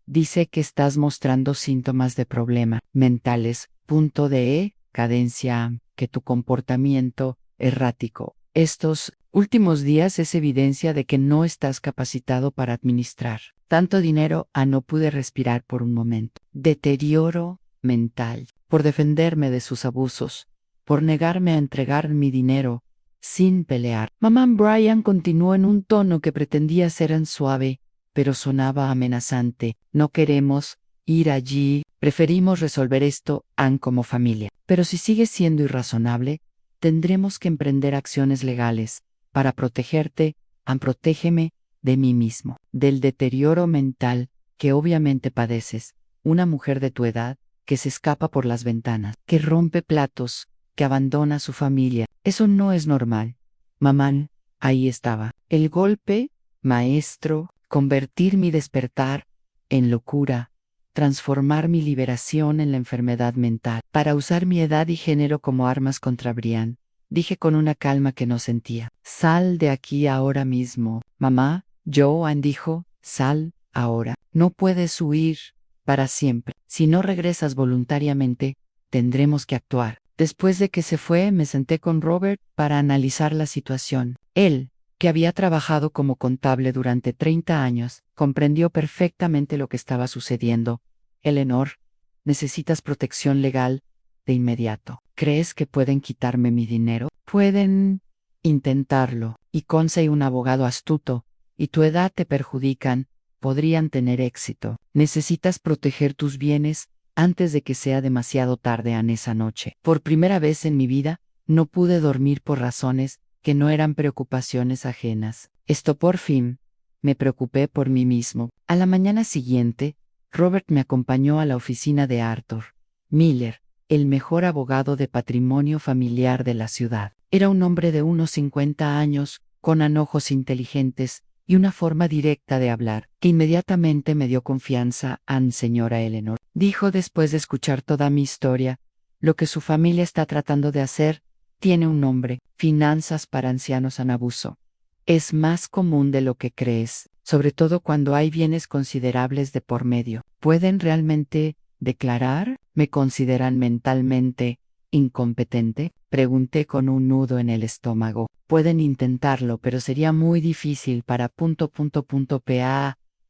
Speaker 1: Dice que estás mostrando síntomas de problema mentales. Punto de cadencia, que tu comportamiento errático estos últimos días es evidencia de que no estás capacitado para administrar tanto dinero. No pude respirar por un momento. Deterioro mental. Por defenderme de sus abusos. Por negarme a entregar mi dinero sin pelear. Mamá Brian continuó en un tono que pretendía ser suave, pero sonaba amenazante. No queremos ir allí. Preferimos resolver esto como familia. Pero si sigues siendo irrazonable, tendremos que emprender acciones legales para protegerte. Protégeme de mí mismo, del deterioro mental que obviamente padeces. Una mujer de tu edad que se escapa por las ventanas, que rompe platos, que abandona a su familia. Eso no es normal. Mamá, ahí estaba. El golpe, maestro, convertir mi despertar en locura, transformar mi liberación en la enfermedad mental, para usar mi edad y género como armas contra Brian. Dije con una calma que no sentía. Sal de aquí ahora mismo. Mamá, Joan dijo, sal ahora. No puedes huir para siempre. Si no regresas voluntariamente, tendremos que actuar. Después de que se fue, me senté con Robert para analizar la situación. Él, que había trabajado como contable durante 30 años, comprendió perfectamente lo que estaba sucediendo. Eleanor, necesitas protección legal de inmediato. ¿Crees que pueden quitarme mi dinero? Pueden intentarlo. Y Conce, un abogado astuto, y tu edad te perjudican, podrían tener éxito. Necesitas proteger tus bienes antes de que sea demasiado tarde. Esa noche, por primera vez en mi vida, no pude dormir por razones que no eran preocupaciones ajenas. Por fin, me preocupé por mí mismo. A la mañana siguiente, Robert me acompañó a la oficina de Arthur Miller, el mejor abogado de patrimonio familiar de la ciudad. Era un hombre de unos 50 años, con anojos inteligentes y una forma directa de hablar, que inmediatamente me dio confianza. Señora Eleanor, dijo después de escuchar toda mi historia, lo que su familia está tratando de hacer tiene un nombre: finanzas para ancianos en abuso. Es más común de lo que crees, sobre todo cuando hay bienes considerables de por medio. ¿Pueden realmente declarar? ¿Me consideran mentalmente incompetente? Pregunté con un nudo en el estómago. Pueden intentarlo, pero sería muy difícil para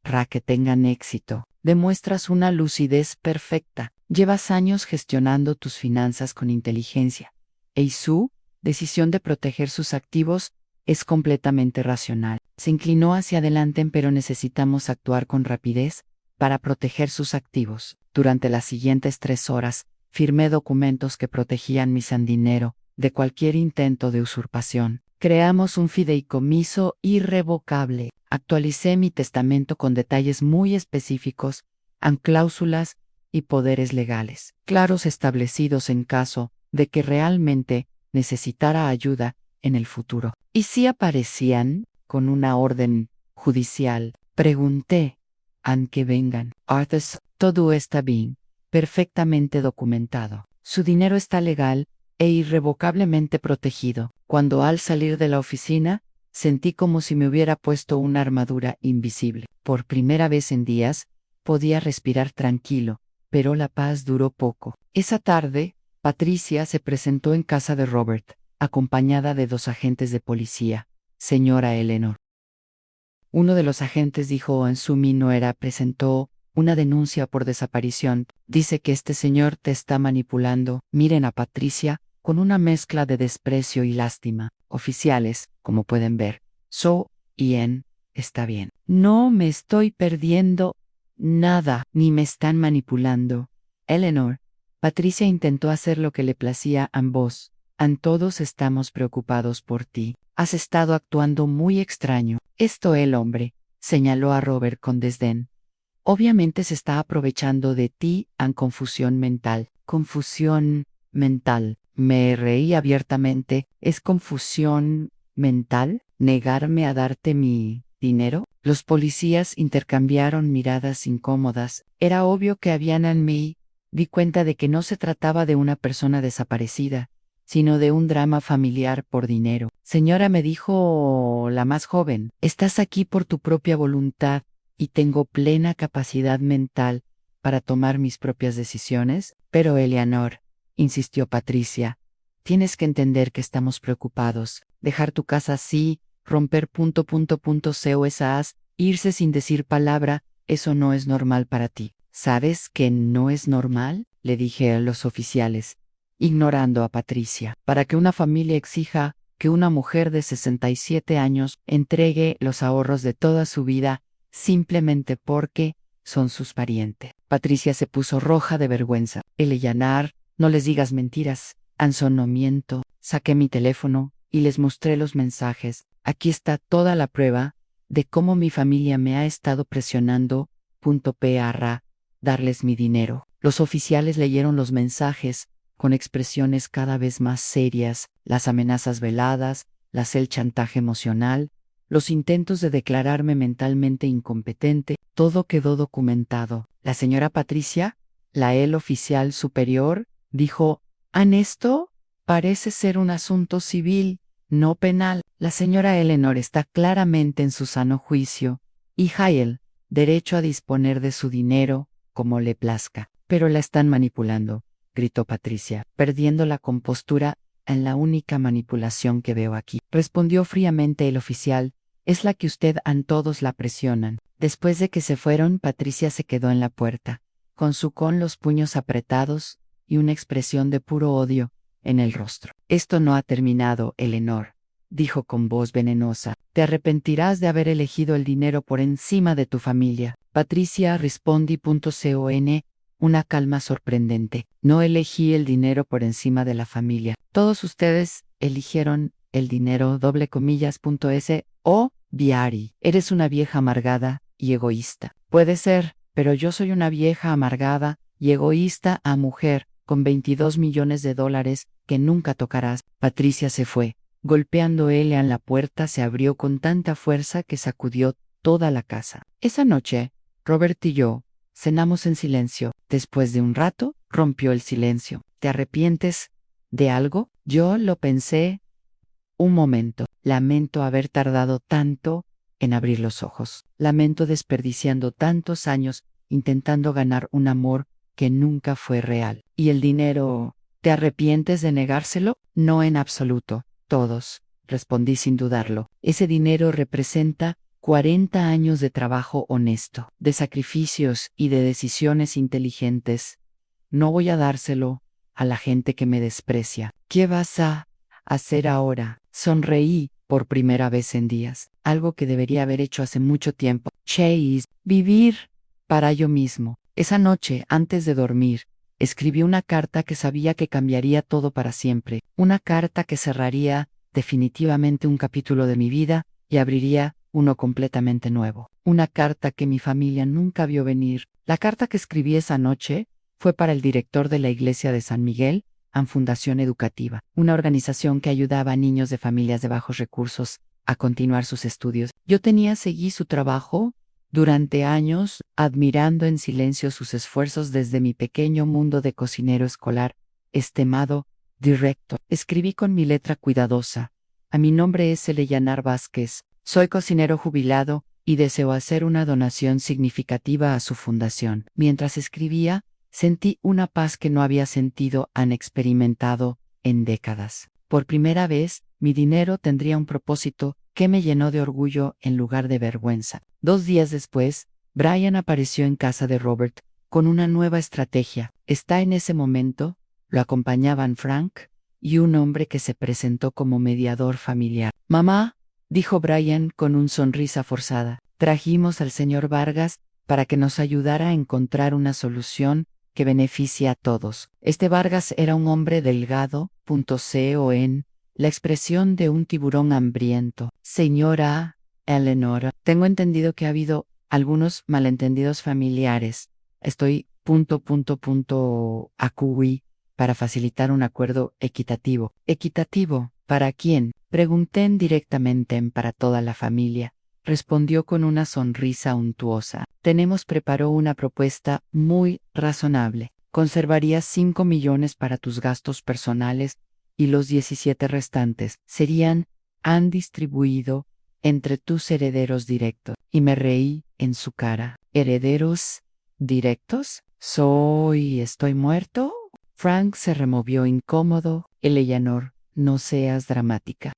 Speaker 1: para que tengan éxito. Demuestras una lucidez perfecta. Llevas años gestionando tus finanzas con inteligencia. Y su decisión de proteger sus activos es completamente racional. Se inclinó hacia adelante, pero necesitamos actuar con rapidez para proteger sus activos. Durante las siguientes 3 horas, firmé documentos que protegían mi dinero de cualquier intento de usurpación. Creamos un fideicomiso irrevocable. Actualicé mi testamento con detalles muy específicos, cláusulas y poderes legales, claros establecidos en caso de que realmente necesitara ayuda en el futuro. ¿Y si aparecían con una orden judicial? Pregunté. Aunque vengan. Arthur, todo está bien, perfectamente documentado. Su dinero está legal e irrevocablemente protegido. Cuando al salir de la oficina, sentí como si me hubiera puesto una armadura invisible. Por primera vez en días, podía respirar tranquilo, pero la paz duró poco. Esa tarde, Patricia se presentó en casa de Robert, acompañada de 2 agentes de policía. Señora Eleanor. Uno de los agentes dijo en su minora presentó una denuncia por desaparición. Dice que este señor te está manipulando. Miren a Patricia con una mezcla de desprecio y lástima. Oficiales, como pueden ver. So y en está bien. No me estoy perdiendo nada, ni me están manipulando. Eleanor. Patricia intentó hacer lo que le placía a ambos. Todos estamos preocupados por ti. Has estado actuando muy extraño. Esto el hombre, señaló a Robert con desdén. Obviamente se está aprovechando de ti, confusión mental. Confusión mental. Me reí abiertamente. ¿Es confusión mental negarme a darte mi dinero? Los policías intercambiaron miradas incómodas. Era obvio que habían en mí. Di cuenta de que no se trataba de una persona desaparecida, sino de un drama familiar por dinero. Señora, me dijo la más joven, estás aquí por tu propia voluntad y tengo plena capacidad mental para tomar mis propias decisiones. Pero Eleanor, insistió Patricia, tienes que entender que estamos preocupados. Dejar tu casa así, romper COS, irse sin decir palabra, eso no es normal para ti. ¿Sabes que no es normal? Le dije a los oficiales, ignorando a Patricia. Para que una familia exija que una mujer de 67 años entregue los ahorros de toda su vida simplemente porque son sus parientes. Patricia se puso roja de vergüenza. Eleanor, no les digas mentiras. Anson, no miento. Saqué mi teléfono y les mostré los mensajes. Aquí está toda la prueba de cómo mi familia me ha estado presionando. Para darles mi dinero. Los oficiales leyeron los mensajes con expresiones cada vez más serias, las amenazas veladas, el chantaje emocional, los intentos de declararme mentalmente incompetente. Todo quedó documentado. La señora Patricia, el oficial superior, dijo, esto parece ser un asunto civil, no penal. La señora Eleanor está claramente en su sano juicio, y Jael, derecho a disponer de su dinero, como le plazca. Pero la están manipulando, gritó Patricia, perdiendo la compostura. En la única manipulación que veo aquí, respondió fríamente el oficial, es la que usted todos la presionan. Después de que se fueron, Patricia se quedó en la puerta, con los puños apretados y una expresión de puro odio en el rostro. Esto no ha terminado, Eleanor, dijo con voz venenosa. Te arrepentirás de haber elegido el dinero por encima de tu familia. Patricia respondí. Una calma sorprendente. No elegí el dinero por encima de la familia. Todos ustedes eligieron el dinero, Viari. Eres una vieja amargada y egoísta. Puede ser, pero yo soy una vieja amargada y egoísta mujer, con $22 millones que nunca tocarás. Patricia se fue. Golpeando ella en la puerta se abrió con tanta fuerza que sacudió toda la casa. Esa noche, Robert y yo cenamos en silencio. Después de un rato, rompió el silencio. ¿Te arrepientes de algo? Yo lo pensé un momento. Lamento haber tardado tanto en abrir los ojos. Lamento desperdiciando tantos años intentando ganar un amor que nunca fue real. ¿Y el dinero? ¿Te arrepientes de negárselo? No en absoluto. Todos, respondí sin dudarlo. Ese dinero representa 40 años de trabajo honesto, de sacrificios y de decisiones inteligentes. No voy a dárselo a la gente que me desprecia. ¿Qué vas a hacer ahora? Sonreí por primera vez en días, algo que debería haber hecho hace mucho tiempo. Chase, vivir para yo mismo. Esa noche, antes de dormir, escribí una carta que sabía que cambiaría todo para siempre, una carta que cerraría definitivamente un capítulo de mi vida y abriría uno completamente nuevo. Una carta que mi familia nunca vio venir. La carta que escribí esa noche fue para el director de la iglesia de San Miguel, en Fundación Educativa, una organización que ayudaba a niños de familias de bajos recursos a continuar sus estudios. Seguí su trabajo durante años, admirando en silencio sus esfuerzos desde mi pequeño mundo de cocinero escolar, estimado, directo. Escribí con mi letra cuidadosa. A mi nombre es Eleyanar Vázquez. Soy cocinero jubilado y deseo hacer una donación significativa a su fundación. Mientras escribía, sentí una paz que no había sentido ni experimentado en décadas. Por primera vez, mi dinero tendría un propósito que me llenó de orgullo en lugar de vergüenza. 2 días después, Brian apareció en casa de Robert con una nueva estrategia. En ese momento, lo acompañaban Frank y un hombre que se presentó como mediador familiar. Mamá, dijo Brian con una sonrisa forzada, trajimos al señor Vargas para que nos ayudara a encontrar una solución que beneficie a todos. Este Vargas era un hombre delgado, con la expresión de un tiburón hambriento. Señora Eleanor, tengo entendido que ha habido algunos malentendidos familiares. Estoy acudí para facilitar un acuerdo equitativo. ¿Equitativo? ¿Para quién? Pregunté directamente para toda la familia. Respondió con una sonrisa untuosa. Tenemos preparado una propuesta muy razonable. Conservarías 5 millones para tus gastos personales y los 17 restantes han distribuido entre tus herederos directos. Y me reí en su cara. ¿Herederos directos? ¿Estoy muerto? Frank se removió incómodo. Eleanor, no seas dramática.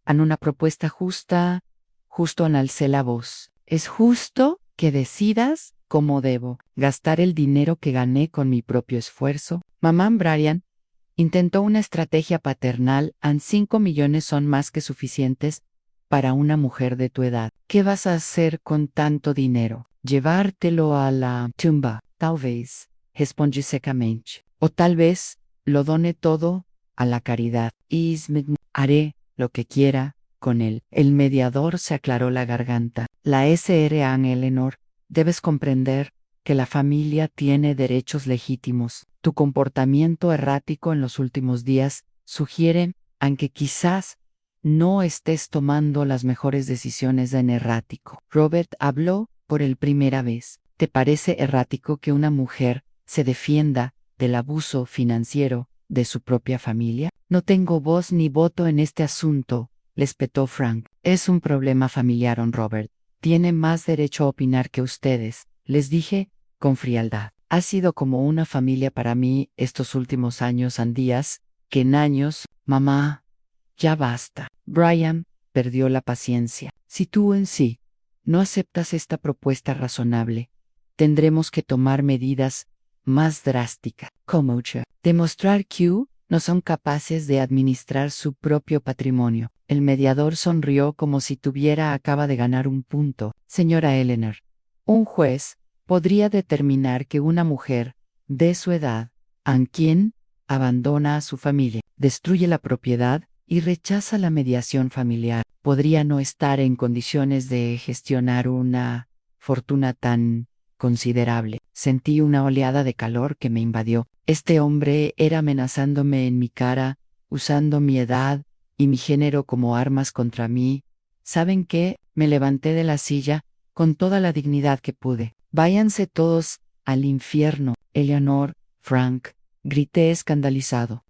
Speaker 1: Una propuesta justa. Justo analcé la voz. Es justo que decidas cómo debo gastar el dinero que gané con mi propio esfuerzo. Mamá Brian intentó una estrategia paternal. 5 millones son más que suficientes para una mujer de tu edad. ¿Qué vas a hacer con tanto dinero? Llevártelo a la tumba, tal vez, respondí secamente. O tal vez lo done todo a la caridad. Haré lo que quiera con él. El mediador se aclaró la garganta. La Sra. Eleanor, debes comprender que la familia tiene derechos legítimos. Tu comportamiento errático en los últimos días sugiere, aunque quizás no estés tomando las mejores decisiones en errático. Robert habló por primera vez. ¿Te parece errático que una mujer se defienda del abuso financiero de su propia familia? No tengo voz ni voto en este asunto, le espetó Frank. Es un problema familiar, Robert. Tiene más derecho a opinar que ustedes, les dije con frialdad. Ha sido como una familia para mí estos últimos años y días, que en años, mamá. Ya basta. Brian perdió la paciencia. Si tú en sí no aceptas esta propuesta razonable, tendremos que tomar medidas más drásticas. Como demostrar que no son capaces de administrar su propio patrimonio. El mediador sonrió como si acaba de ganar un punto. Señora Eleanor, un juez podría determinar que una mujer de su edad, a quien abandona a su familia, destruye la propiedad y rechaza la mediación familiar, podría no estar en condiciones de gestionar una fortuna tan considerable. Sentí una oleada de calor que me invadió. Este hombre era amenazándome en mi cara, usando mi edad y mi género como armas contra mí. ¿Saben qué? Me levanté de la silla con toda la dignidad que pude. Váyanse todos al infierno, Eleanor, Frank, grité escandalizado.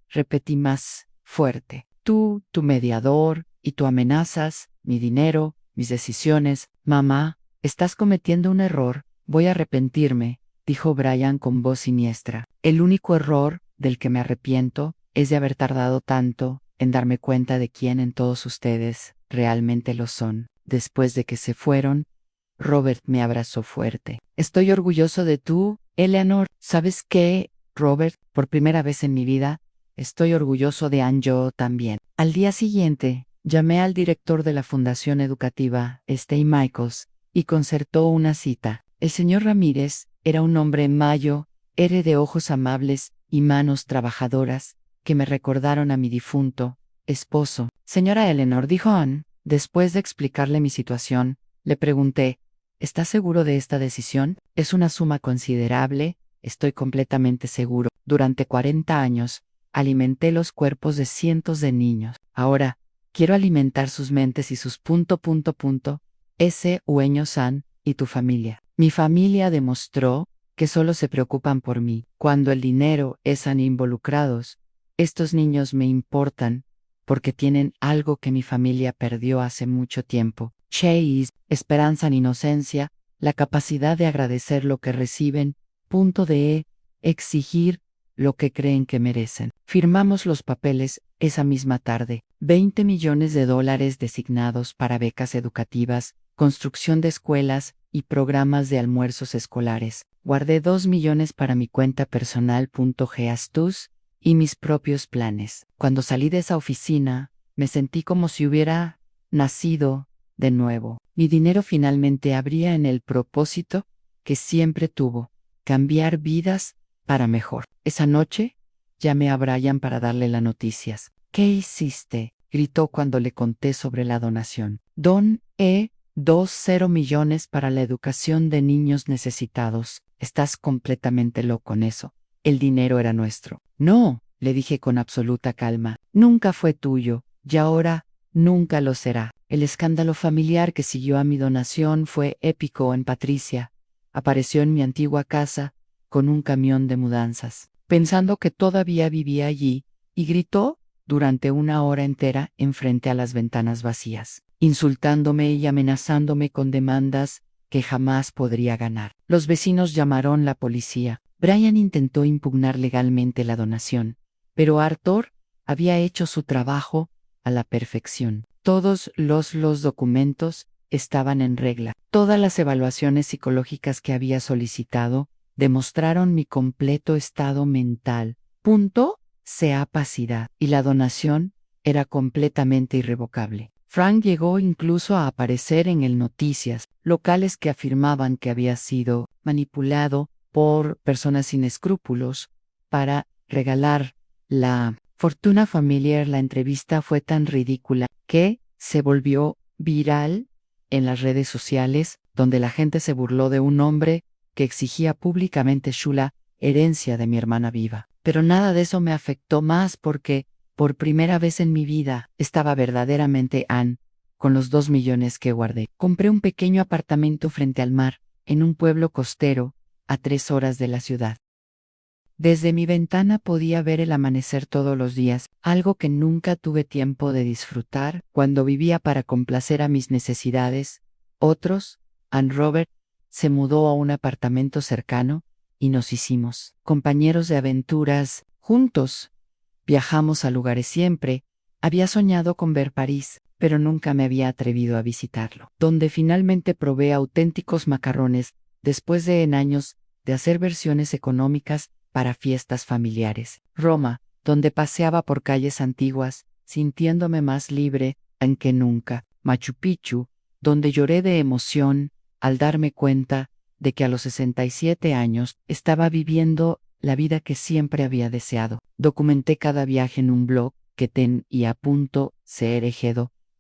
Speaker 1: Repetí más fuerte. Tú, tu mediador, y tú amenazas, mi dinero, mis decisiones. Mamá, estás cometiendo un error. Voy a arrepentirme, dijo Brian con voz siniestra. El único error del que me arrepiento es de haber tardado tanto en darme cuenta de quién en todos ustedes realmente lo son. Después de que se fueron, Robert me abrazó fuerte. Estoy orgulloso de tú, Eleanor. ¿Sabes qué, Robert? Por primera vez en mi vida, estoy orgulloso de Ann yo también. Al día siguiente, llamé al director de la Fundación Educativa, Stay Michaels, y concertó una cita. El señor Ramírez era un hombre mayo, era de ojos amables y manos trabajadoras, que me recordaron a mi difunto esposo. Señora Eleanor, dijo Ann, después de explicarle mi situación, le pregunté, ¿está seguro de esta decisión? Es una suma considerable, estoy completamente seguro. Durante 40 años, alimenté los cuerpos de cientos de niños. Ahora, quiero alimentar sus mentes y sus ese Ueño-san y tu familia. Mi familia demostró que solo se preocupan por mí. Cuando el dinero están involucrados, estos niños me importan porque tienen algo que mi familia perdió hace mucho tiempo. Chase, esperanza en inocencia, la capacidad de agradecer lo que reciben, exigir lo que creen que merecen. Firmamos los papeles esa misma tarde. 20 millones de dólares designados para becas educativas, construcción de escuelas y programas de almuerzos escolares. Guardé 2 millones para mi cuenta personal. Gastos y mis propios planes. Cuando salí de esa oficina, me sentí como si hubiera nacido de nuevo. Mi dinero finalmente habría en el propósito que siempre tuvo, cambiar vidas para mejor. Esa noche, llamé a Brian para darle las noticias. ¿Qué hiciste? Gritó cuando le conté sobre la donación. Don 20 millones para la educación de niños necesitados. Estás completamente loco con eso. El dinero era nuestro. No, le dije con absoluta calma. Nunca fue tuyo, y ahora nunca lo será. El escándalo familiar que siguió a mi donación fue épico en Patricia. Apareció en mi antigua casa, con un camión de mudanzas, pensando que todavía vivía allí, y gritó durante una hora entera enfrente a las ventanas vacías, insultándome y amenazándome con demandas que jamás podría ganar. Los vecinos llamaron la policía. Brian intentó impugnar legalmente la donación, pero Arthur había hecho su trabajo a la perfección. Todos los documentos estaban en regla. Todas las evaluaciones psicológicas que había solicitado demostraron mi completo estado mental. Capacidad. Y la donación era completamente irrevocable. Frank llegó incluso a aparecer en el noticias locales que afirmaban que había sido manipulado por personas sin escrúpulos para regalar la fortuna familiar. La entrevista fue tan ridícula que se volvió viral en las redes sociales, donde la gente se burló de un hombre que exigía públicamente la herencia de mi hermana viva. Pero nada de eso me afectó más porque, por primera vez en mi vida, estaba verdaderamente con los 2 millones que guardé. Compré un pequeño apartamento frente al mar, en un pueblo costero, a 3 horas de la ciudad. Desde mi ventana podía ver el amanecer todos los días, algo que nunca tuve tiempo de disfrutar cuando vivía para complacer a mis necesidades. Otros, Robert, se mudó a un apartamento cercano, y nos hicimos compañeros de aventuras. Juntos viajamos a lugares siempre. Había soñado con ver París, pero nunca me había atrevido a visitarlo. Donde finalmente probé auténticos macarrones, después de años de hacer versiones económicas para fiestas familiares. Roma, donde paseaba por calles antiguas, sintiéndome más libre que nunca. Machu Picchu, donde lloré de emoción al darme cuenta de que a los 67 años estaba viviendo la vida que siempre había deseado. Documenté cada viaje en un blog que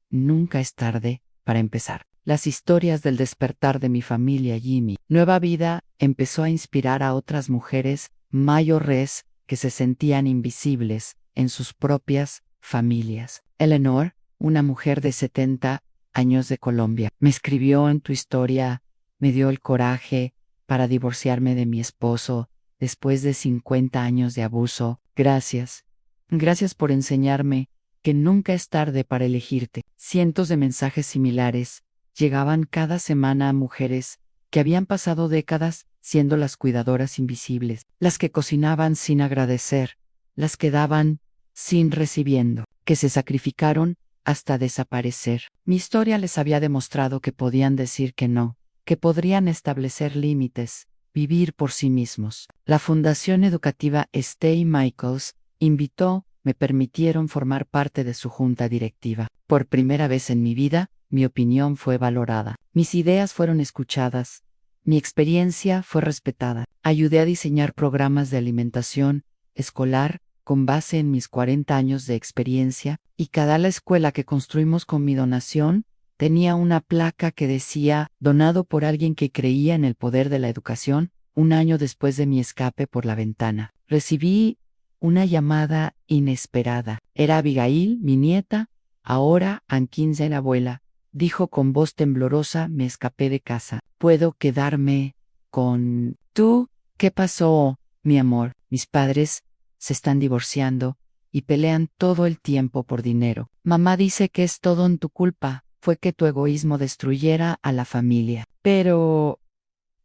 Speaker 1: nunca es tarde para empezar. Las historias del despertar de mi familia Jimmy. Nueva Vida empezó a inspirar a otras mujeres mayores que se sentían invisibles en sus propias familias. Eleanor, una mujer de 70 años de Colombia, me escribió: en tu historia me dio el coraje para divorciarme de mi esposo después de 50 años de abuso. Gracias. Gracias por enseñarme que nunca es tarde para elegirte. Cientos de mensajes similares llegaban cada semana a mujeres que habían pasado décadas siendo las cuidadoras invisibles, las que cocinaban sin agradecer, las que daban sin recibiendo, que se sacrificaron hasta desaparecer. Mi historia les había demostrado que podían decir que no, que podrían establecer límites, vivir por sí mismos. La Fundación Educativa Stay Michaels me permitieron formar parte de su junta directiva. Por primera vez en mi vida, mi opinión fue valorada. Mis ideas fueron escuchadas. Mi experiencia fue respetada. Ayudé a diseñar programas de alimentación escolar con base en mis 40 años de experiencia, y cada escuela que construimos con mi donación tenía una placa que decía, donado por alguien que creía en el poder de la educación. Un año después de mi escape por la ventana, recibí una llamada inesperada. Era Abigail, mi nieta, ahora Ankinzen abuela. Dijo con voz temblorosa: me escapé de casa. ¿Puedo quedarme con tú? ¿Qué pasó, mi amor? Mis padres se están divorciando y pelean todo el tiempo por dinero. Mamá dice que es todo en tu culpa. Fue que tu egoísmo destruyera a la familia. Pero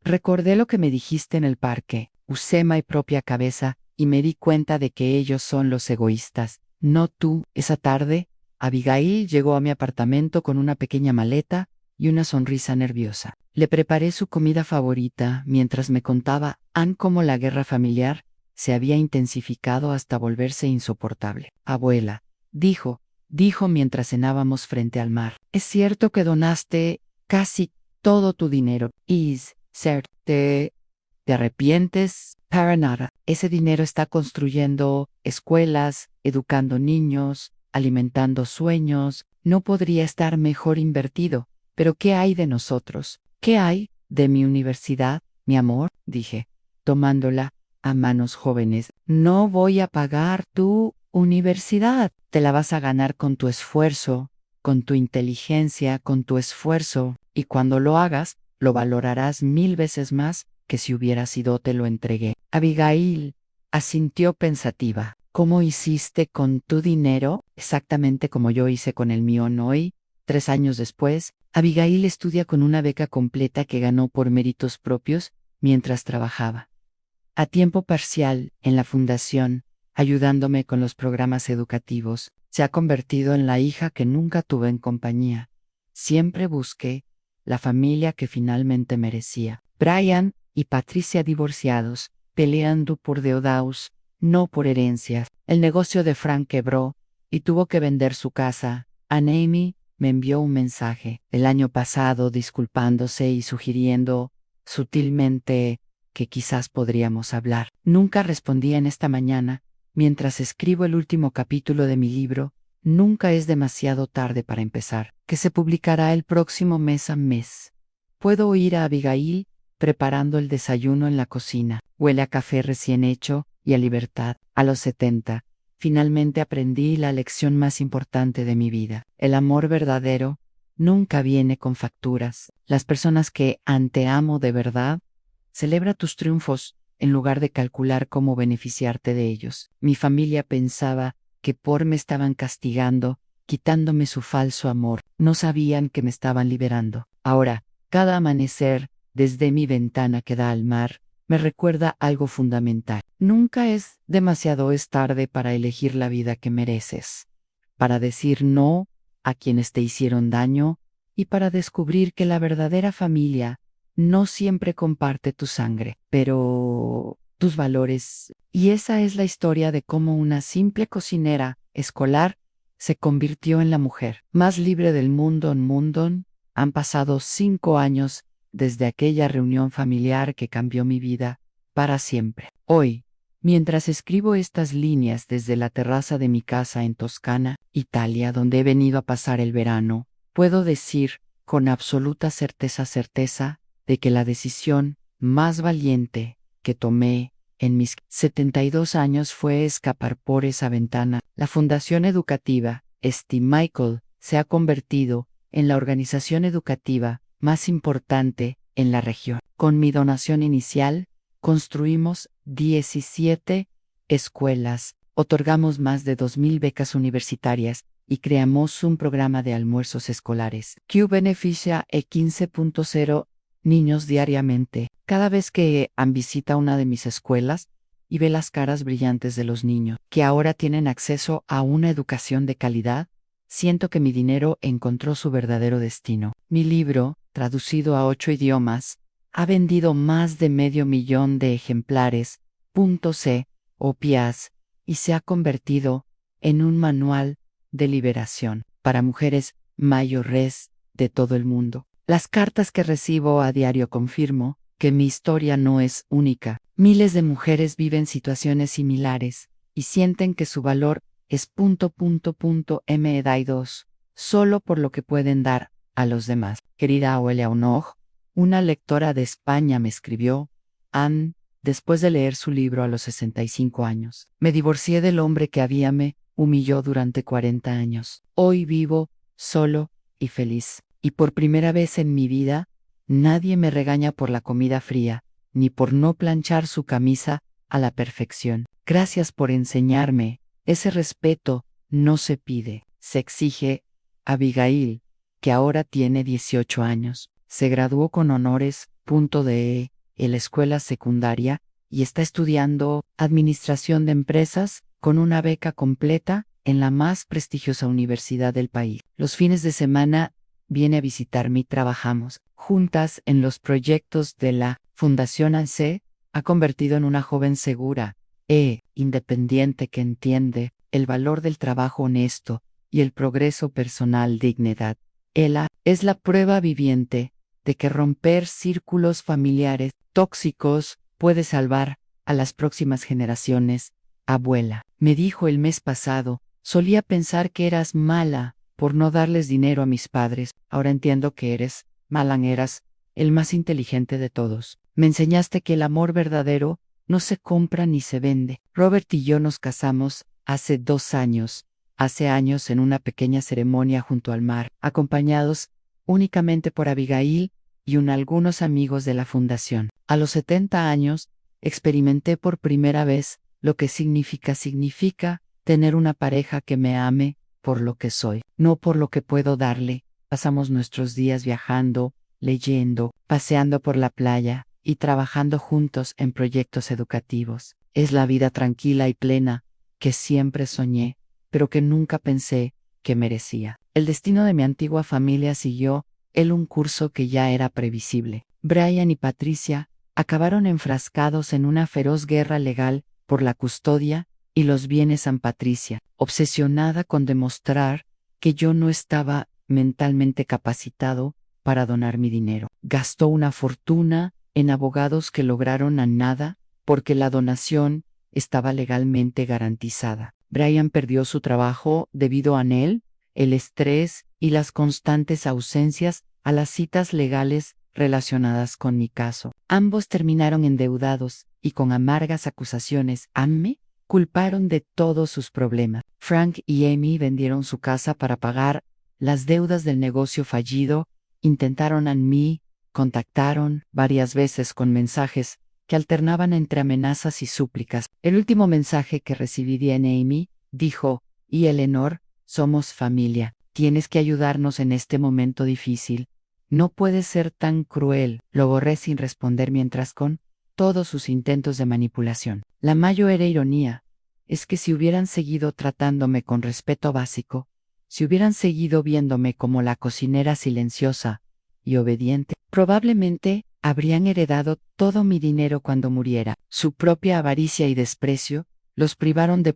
Speaker 1: recordé lo que me dijiste en el parque. Usé mi propia cabeza y me di cuenta de que ellos son los egoístas, no tú. Esa tarde, Abigail llegó a mi apartamento con una pequeña maleta y una sonrisa nerviosa. Le preparé su comida favorita mientras me contaba cómo la guerra familiar se había intensificado hasta volverse insoportable. Abuela, dijo mientras cenábamos frente al mar, ¿es cierto que donaste casi todo tu dinero? ¿Te arrepientes? Para nada. Ese dinero está construyendo escuelas, educando niños, alimentando sueños. No podría estar mejor invertido. Pero ¿qué hay de nosotros? ¿Qué hay de mi universidad, mi amor? Dije, tomándola a manos jóvenes. No voy a pagar tu universidad. Te la vas a ganar con tu esfuerzo, con tu inteligencia, con tu esfuerzo. Y cuando lo hagas, lo valorarás 1000 veces más que si hubiera sido te lo entregué. Abigail asintió pensativa. ¿Cómo hiciste con tu dinero? Exactamente como yo hice con el mío hoy. 3 años después, Abigail estudia con una beca completa que ganó por méritos propios mientras trabajaba a tiempo parcial en la fundación, ayudándome con los programas educativos. Se ha convertido en la hija que nunca tuve en compañía. Siempre busqué la familia que finalmente merecía. Brian y Patricia divorciados, peleando por deudas, no por herencias. El negocio de Frank quebró y tuvo que vender su casa. Amy me envió un mensaje el año pasado disculpándose y sugiriendo sutilmente que quizás podríamos hablar. Nunca respondí en esta mañana, mientras escribo el último capítulo de mi libro. Nunca es demasiado tarde para empezar, que se publicará el próximo mes a mes. Puedo oír a Abigail preparando el desayuno en la cocina. Huele a café recién hecho y a libertad. A los 70, finalmente aprendí la lección más importante de mi vida. El amor verdadero nunca viene con facturas. Las personas que te amo de verdad, celebra tus triunfos en lugar de calcular cómo beneficiarte de ellos. Mi familia pensaba que me estaban castigando, quitándome su falso amor. No sabían que me estaban liberando. Ahora, cada amanecer, desde mi ventana que da al mar, me recuerda algo fundamental. Nunca es tarde para elegir la vida que mereces, para decir no a quienes te hicieron daño y para descubrir que la verdadera familia no siempre comparte tu sangre, pero tus valores. Y esa es la historia de cómo una simple cocinera escolar se convirtió en la mujer más libre del mundo. Han pasado 5 años desde aquella reunión familiar que cambió mi vida para siempre. Hoy, mientras escribo estas líneas desde la terraza de mi casa en Toscana, Italia, donde he venido a pasar el verano, puedo decir con absoluta certeza, de que la decisión más valiente que tomé en mis 72 años fue escapar por esa ventana. La Fundación Educativa Steve Michael se ha convertido en la organización educativa más importante en la región. Con mi donación inicial, construimos 17 escuelas, otorgamos más de 2000 becas universitarias y creamos un programa de almuerzos escolares que beneficia a 15.0 niños diariamente. Cada vez que visita una de mis escuelas y ve las caras brillantes de los niños, que ahora tienen acceso a una educación de calidad, siento que mi dinero encontró su verdadero destino. Mi libro, traducido a 8 idiomas, ha vendido más de 500,000 de ejemplares, .c, o pias, y se ha convertido en un manual de liberación para mujeres mayores de todo el mundo. Las cartas que recibo a diario confirmo que mi historia no es única. Miles de mujeres viven situaciones similares y sienten que su valor es .me2 solo por lo que pueden dar a los demás. Querida Auelia Onog, una lectora de España me escribió, Anne, después de leer su libro a los 65 años. Me divorcié del hombre que me humilló durante 40 años. Hoy vivo solo y feliz. Y por primera vez en mi vida, nadie me regaña por la comida fría, ni por no planchar su camisa a la perfección. Gracias por enseñarme. Ese respeto no se pide, se exige. Abigail, que ahora tiene 18 años, se graduó con honores, en la escuela secundaria y está estudiando Administración de Empresas con una beca completa en la más prestigiosa universidad del país. Los fines de semana viene a visitarme y trabajamos juntas en los proyectos de la Fundación ANSE. Ha convertido en una joven segura independiente que entiende el valor del trabajo honesto y el progreso personal dignidad. Ella es la prueba viviente de que romper círculos familiares tóxicos puede salvar a las próximas generaciones. Abuela, me dijo el mes pasado, solía pensar que eras mala por no darles dinero a mis padres. Ahora entiendo que eres, Malan, eras el más inteligente de todos. Me enseñaste que el amor verdadero no se compra ni se vende. Robert y yo nos casamos hace 2 años, en una pequeña ceremonia junto al mar, acompañados únicamente por Abigail y algunos amigos de la fundación. A los 70 años, experimenté por primera vez lo que significa tener una pareja que me ame por lo que soy, no por lo que puedo darle. Pasamos nuestros días viajando, leyendo, paseando por la playa y trabajando juntos en proyectos educativos. Es la vida tranquila y plena que siempre soñé, pero que nunca pensé que merecía. El destino de mi antigua familia siguió un curso que ya era previsible. Brian y Patricia acabaron enfrascados en una feroz guerra legal por la custodia y los bienes San Patricia, obsesionada con demostrar que yo no estaba mentalmente capacitado para donar mi dinero. Gastó una fortuna en abogados que lograron a nada porque la donación estaba legalmente garantizada. Brian perdió su trabajo debido a el estrés y las constantes ausencias a las citas legales relacionadas con mi caso. Ambos terminaron endeudados y con amargas acusaciones. Me culparon de todos sus problemas. Frank y Amy vendieron su casa para pagar las deudas del negocio fallido. Intentaron contactaron varias veces con mensajes que alternaban entre amenazas y súplicas. El último mensaje que recibí de Amy dijo: "Y Eleanor, somos familia. Tienes que ayudarnos en este momento difícil. No puedes ser tan cruel". Lo borré sin responder mientras con todos sus intentos de manipulación. La mayor ironía es que si hubieran seguido tratándome con respeto básico, si hubieran seguido viéndome como la cocinera silenciosa y obediente, probablemente habrían heredado todo mi dinero cuando muriera. Su propia avaricia y desprecio los privaron de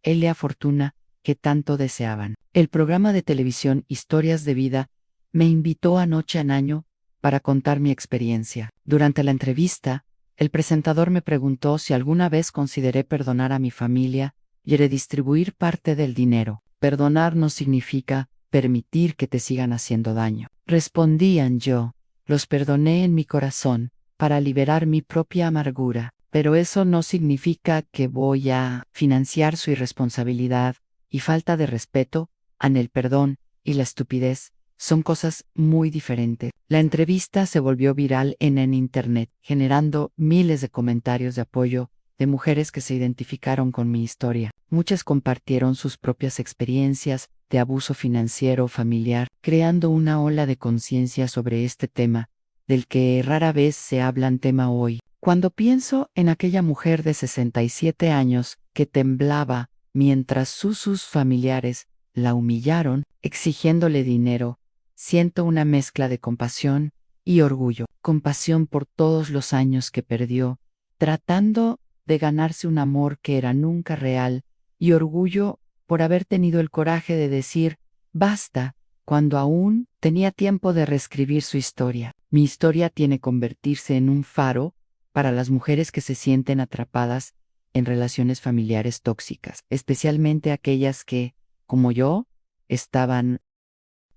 Speaker 1: la fortuna que tanto deseaban. El programa de televisión Historias de Vida me invitó anoche a Año para contar mi experiencia. Durante la entrevista, el presentador me preguntó si alguna vez consideré perdonar a mi familia y redistribuir parte del dinero. Perdonar no significa permitir que te sigan haciendo daño. Respondían yo, los perdoné en mi corazón para liberar mi propia amargura, pero eso no significa que voy a financiar su irresponsabilidad y falta de respeto. El perdón y la estupidez son cosas muy diferentes. La entrevista se volvió viral en Internet, generando miles de comentarios de apoyo de mujeres que se identificaron con mi historia. Muchas compartieron sus propias experiencias de abuso financiero o familiar, creando una ola de conciencia sobre este tema del que rara vez se habla tema hoy. Cuando pienso en aquella mujer de 67 años que temblaba mientras sus familiares la humillaron, exigiéndole dinero, siento una mezcla de compasión y orgullo. Compasión por todos los años que perdió, tratando de ganarse un amor que era nunca real, y orgullo por haber tenido el coraje de decir basta cuando aún tenía tiempo de reescribir su historia. Mi historia tiene que convertirse en un faro para las mujeres que se sienten atrapadas en relaciones familiares tóxicas, especialmente aquellas que, como yo, estaban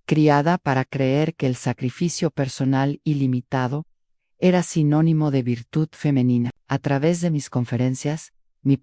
Speaker 1: criada para creer que el sacrificio personal ilimitado era sinónimo de virtud femenina. A través de mis conferencias, mi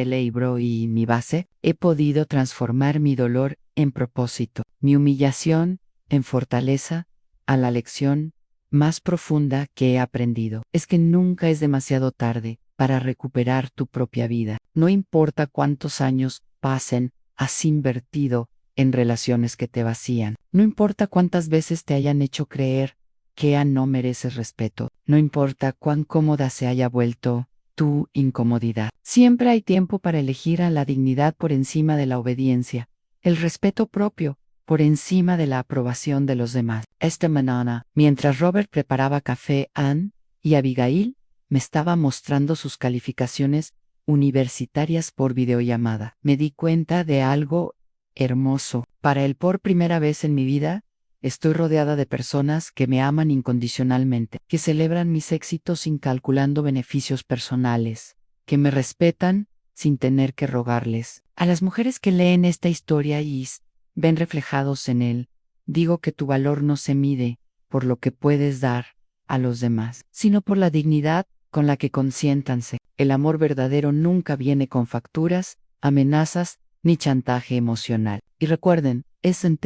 Speaker 1: Libro y mi base, he podido transformar mi dolor en propósito, mi humillación en fortaleza, a la lección más profunda que he aprendido. Es que nunca es demasiado tarde para recuperar tu propia vida. No importa cuántos años pasen, has invertido en relaciones que te vacían. No importa cuántas veces te hayan hecho creer que ya no mereces respeto. No importa cuán cómoda se haya vuelto tu incomodidad. Siempre hay tiempo para elegir a la dignidad por encima de la obediencia, el respeto propio por encima de la aprobación de los demás. Esta mañana, mientras Robert preparaba café, Anne y Abigail me estaba mostrando sus calificaciones universitarias por videollamada. Me di cuenta de algo hermoso. Para él, por primera vez en mi vida, estoy rodeada de personas que me aman incondicionalmente, que celebran mis éxitos sin calculando beneficios personales, que me respetan sin tener que rogarles. A las mujeres que leen esta historia y ven reflejados en él, digo que tu valor no se mide por lo que puedes dar a los demás, sino por la dignidad con la que consiéntanse. El amor verdadero nunca viene con facturas, amenazas, ni chantaje emocional. Y recuerden,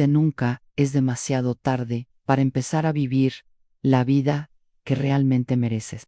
Speaker 1: nunca es demasiado tarde para empezar a vivir la vida que realmente mereces.